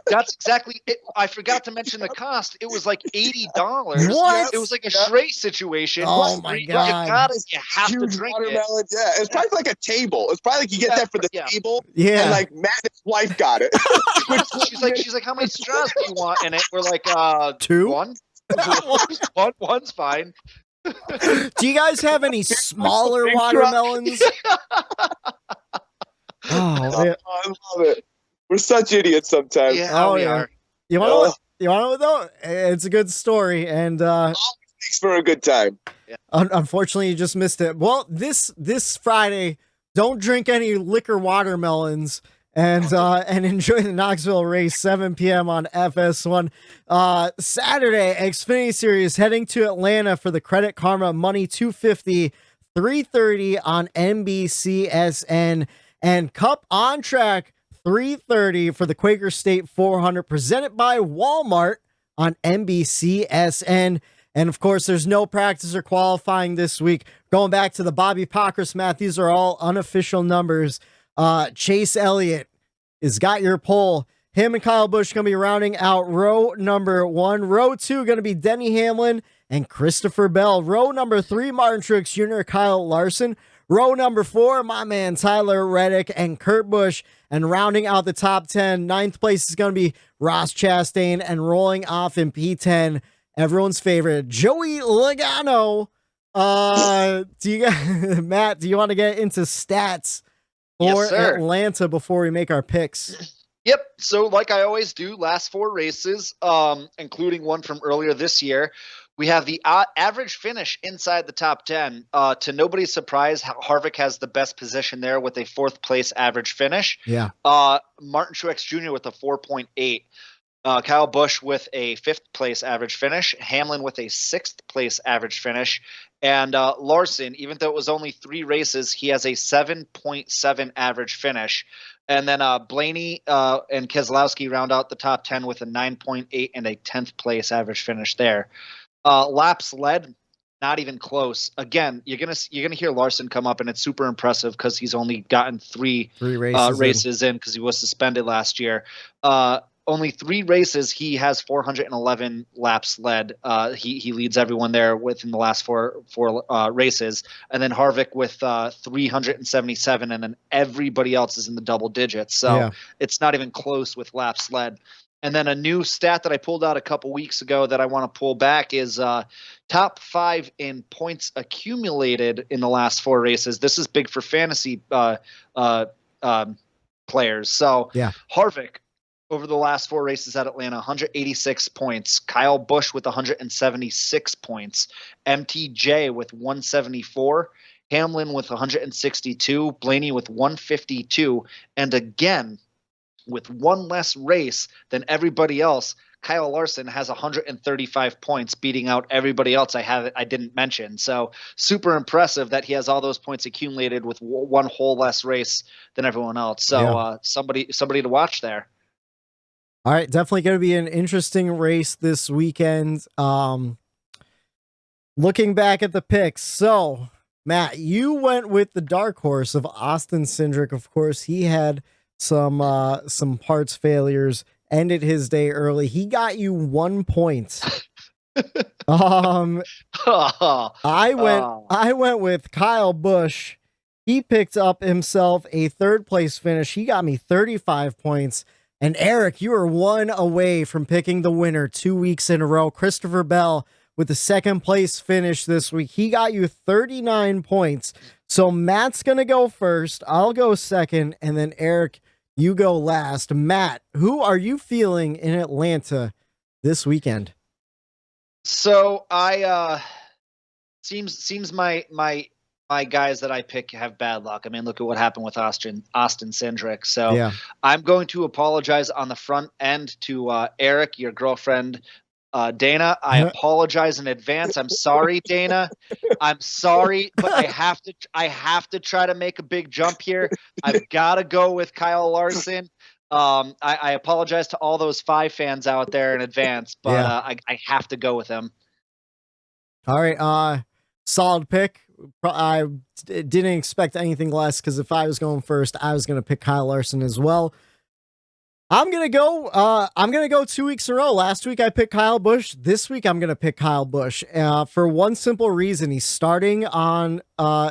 That's exactly it. I forgot to mention the cost. It was like $80. What? It was like a Shrey situation. Oh my God. You have to drink watermelon, it. Yeah, it's probably like a table. It's probably like you get that for the table. Yeah. And Matt and his wife got it. She's like, how many straws do you want in it? We're like, 2? One. One's fine. Do you guys have any smaller watermelons? Oh, man. I love it. We're such idiots sometimes. Yeah, we are. You want to know though? It's a good story, and makes for a good time. Yeah. Unfortunately, you just missed it. Well, this Friday, don't drink any liquor watermelons. And enjoy the Knoxville race, 7 p.m. on FS1. Saturday, Xfinity Series heading to Atlanta for the Credit Karma Money 250 3:30 on NBCSN, and Cup on Track 3:30 for the Quaker State 400, presented by Walmart on NBCSN. And of course, there's no practice or qualifying this week. Going back to the Bobby Pockris math, these are all unofficial numbers. Chase Elliott has got your pole. Him and Kyle Busch going to be rounding out row number 1. Row 2 going to be Denny Hamlin and Christopher Bell. Row number 3, Martin Truex Jr., Kyle Larson. Row number 4, my man Tyler Reddick and Kurt Busch. And rounding out the top 10, 9th place is going to be Ross Chastain, and rolling off in P10, everyone's favorite, Joey Logano. Do you guys, Matt, do you want to get into stats for Atlanta before we make our picks? Yep. So like I always do, last 4 races, including one from earlier this year, we have the average finish inside the top 10. To nobody's surprise, Harvick has the best position there with a 4th place average finish. Yeah. Martin Truex Jr. with a 4.8. Kyle Busch with a 5th place average finish, Hamlin with a 6th place average finish, and Larson, even though it was only 3 races, he has a 7.7 average finish. And then Blaney and Keselowski round out the top 10 with a 9.8 and a 10th place average finish there. Laps led, not even close. Again, you're gonna hear Larson come up, and it's super impressive because he's only gotten 3 races in because he was suspended last year. Only 3 races, he has 411 laps led. He leads everyone there within the last four races. And then Harvick with 377, and then everybody else is in the double digits. So It's not even close with laps led. And then a new stat that I pulled out a couple weeks ago that I want to pull back is top 5 in points accumulated in the last 4 races. This is big for fantasy players. So Harvick, over the last 4 races at Atlanta, 186 points. Kyle Busch with 176 points. MTJ with 174. Hamlin with 162. Blaney with 152. And again, with 1 less race than everybody else, Kyle Larson has 135 points, beating out everybody else I didn't mention. So super impressive that he has all those points accumulated with 1 whole less race than everyone else. So somebody to watch there. All right, definitely going to be an interesting race this weekend. Looking back at the picks, so Matt, you went with the dark horse of Austin Cindric. Of course, he had some parts failures, ended his day early. He got you 1 point. I went with Kyle Busch. He picked up himself a 3rd place finish. He got me 35 points. And Eric, you are 1 away from picking the winner 2 weeks in a row. Christopher Bell with the 2nd place finish this week. He got you 39 points. So Matt's going to go first. I'll go second. And then Eric, you go last. Matt, who are you feeling in Atlanta this weekend? So seems my guys that I pick have bad luck. I mean, look at what happened with Austin Cindric. So I'm going to apologize on the front end to Eric, your girlfriend, Dana. I apologize in advance. I'm sorry, Dana. I'm sorry, but I have to try to make a big jump here. I've got to go with Kyle Larson. I apologize to all those 5 fans out there in advance, but I have to go with him. All right. Solid pick. I didn't expect anything less, because if I was going first, I was going to pick Kyle Larson as well. I'm going to go 2 weeks in a row. Last week I picked Kyle Busch. This week I'm going to pick Kyle Busch for one simple reason. He's starting on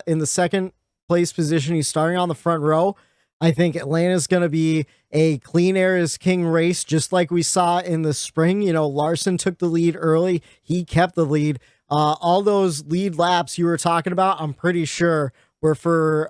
in the 2nd place position. He's starting on the front row. I think Atlanta's going to be a clean air is king race, just like we saw in the spring. You know, Larson took the lead early. He kept the lead. All those lead laps you were talking about, I'm pretty sure were for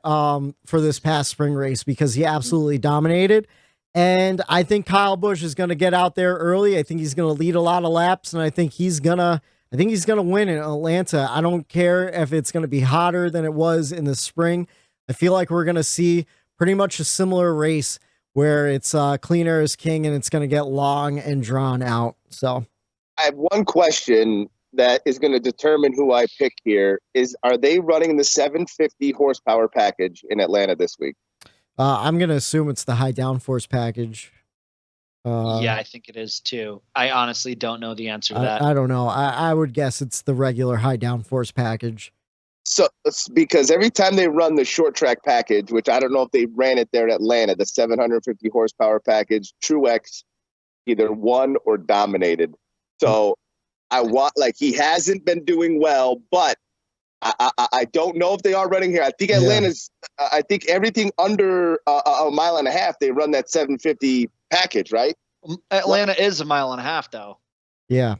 this past spring race, because he absolutely dominated. And I think Kyle Busch is going to get out there early. I think he's going to lead a lot of laps, and I think he's going to win in Atlanta. I don't care if it's going to be hotter than it was in the spring. I feel like we're going to see pretty much a similar race where it's clean air is king, and it's going to get long and drawn out. So I have one question. that is going to determine who I pick here is, are they running the 750 horsepower package in Atlanta this week? I'm going to assume it's the high downforce package. Yeah, I think it is too. I honestly don't know the answer to that. I don't know. I would guess it's the regular high downforce package. So, because every time they run the short track package, which I don't know if they ran it there in Atlanta, the 750 horsepower package, Truex either won or dominated. So he hasn't been doing well, but I don't know if they are running here. I think Atlanta's, I think everything under a mile and a half, they run that 750 package, right? Atlanta is a mile and a half, though. Yeah.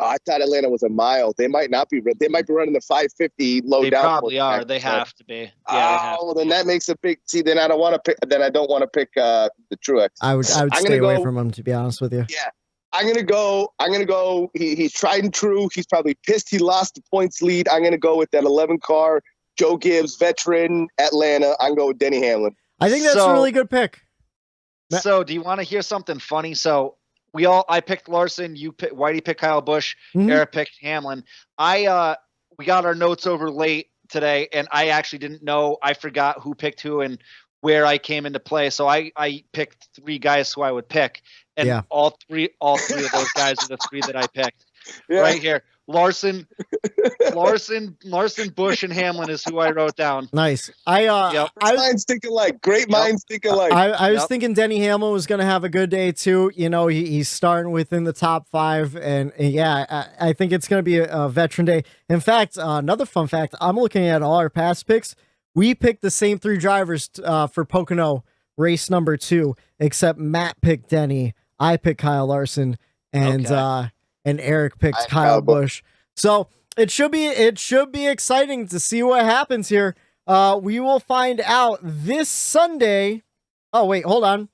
I thought Atlanta was a mile. They might not be. They might be running the 550 low down. They probably are. They have to be. Yeah. Well, then that makes a big. See, then I don't want to pick. Then I don't want to pick the Truex. I would stay away from him, to be honest with you. Yeah, I'm gonna go. He's tried and true. He's probably pissed he lost the points lead. I'm gonna go with that 11 car, Joe Gibbs, veteran, Atlanta. I'm going with Denny Hamlin. I think that's a really good pick. So, do you want to hear something funny? So, I picked Larson. Whitey picked Kyle Busch. Mm-hmm. Eric picked Hamlin. We got our notes over late today, and I actually didn't know. I forgot who picked who and where I came into play. So I picked 3 guys who I would pick, and all three of those guys are the 3 that I picked. Yeah. Right here. Larson, Busch, and Hamlin is who I wrote down. Nice. Minds think alike. Great minds think alike. I was thinking Denny Hamlin was going to have a good day too. You know, he's starting within the top 5, and I think it's going to be a veteran day. In fact, another fun fact: I'm looking at all our past picks. We picked the same 3 drivers for Pocono race number 2, except Matt picked Denny, I picked Kyle Larson, and Eric picked Kyle Busch. So it should be exciting to see what happens here. We will find out this Sunday. Oh wait, hold on.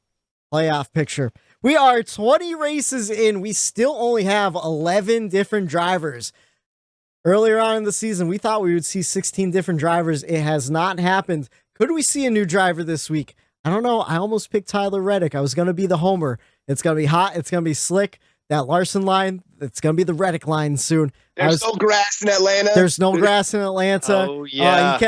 Playoff picture. We are 20 races in. We still only have 11 different drivers. Earlier on in the season, we thought we would see 16 different drivers. It has not happened. Could we see a new driver this week? I don't know. I almost picked Tyler Reddick. I was going to be the homer. It's going to be hot. It's going to be slick. That Larson line, it's going to be the Reddick line soon. There's no grass in Atlanta. There's no grass in Atlanta. Oh, yeah.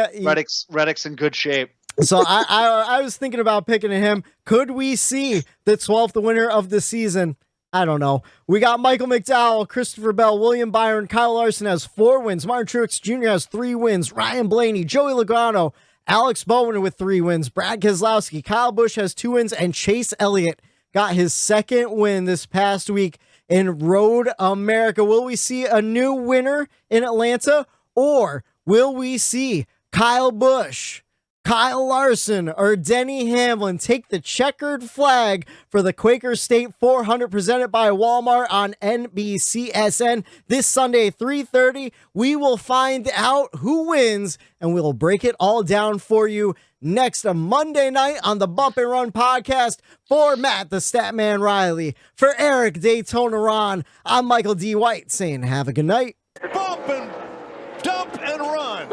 Reddick's in good shape. So I was thinking about picking him. Could we see the 12th winner of the season? I don't know. We got Michael McDowell, Christopher Bell, William Byron, Kyle Larson has 4 wins. Martin Truex Jr. has 3 wins. Ryan Blaney, Joey Logano, Alex Bowman with 3 wins. Brad Keselowski, Kyle Busch has 2 wins, and Chase Elliott got his 2nd win this past week in Road America. Will we see a new winner in Atlanta, or will we see Kyle Busch, Kyle Larson, or Denny Hamlin take the checkered flag for the Quaker State 400 presented by Walmart on NBCSN this Sunday, 3:30? We will find out who wins, and we'll break it all down for you next Monday night on the Bump and Run podcast. For Matt, the Statman Reilly, for Eric, Daytona Ron, I'm Michael D. White saying have a good night. Bump and dump and run.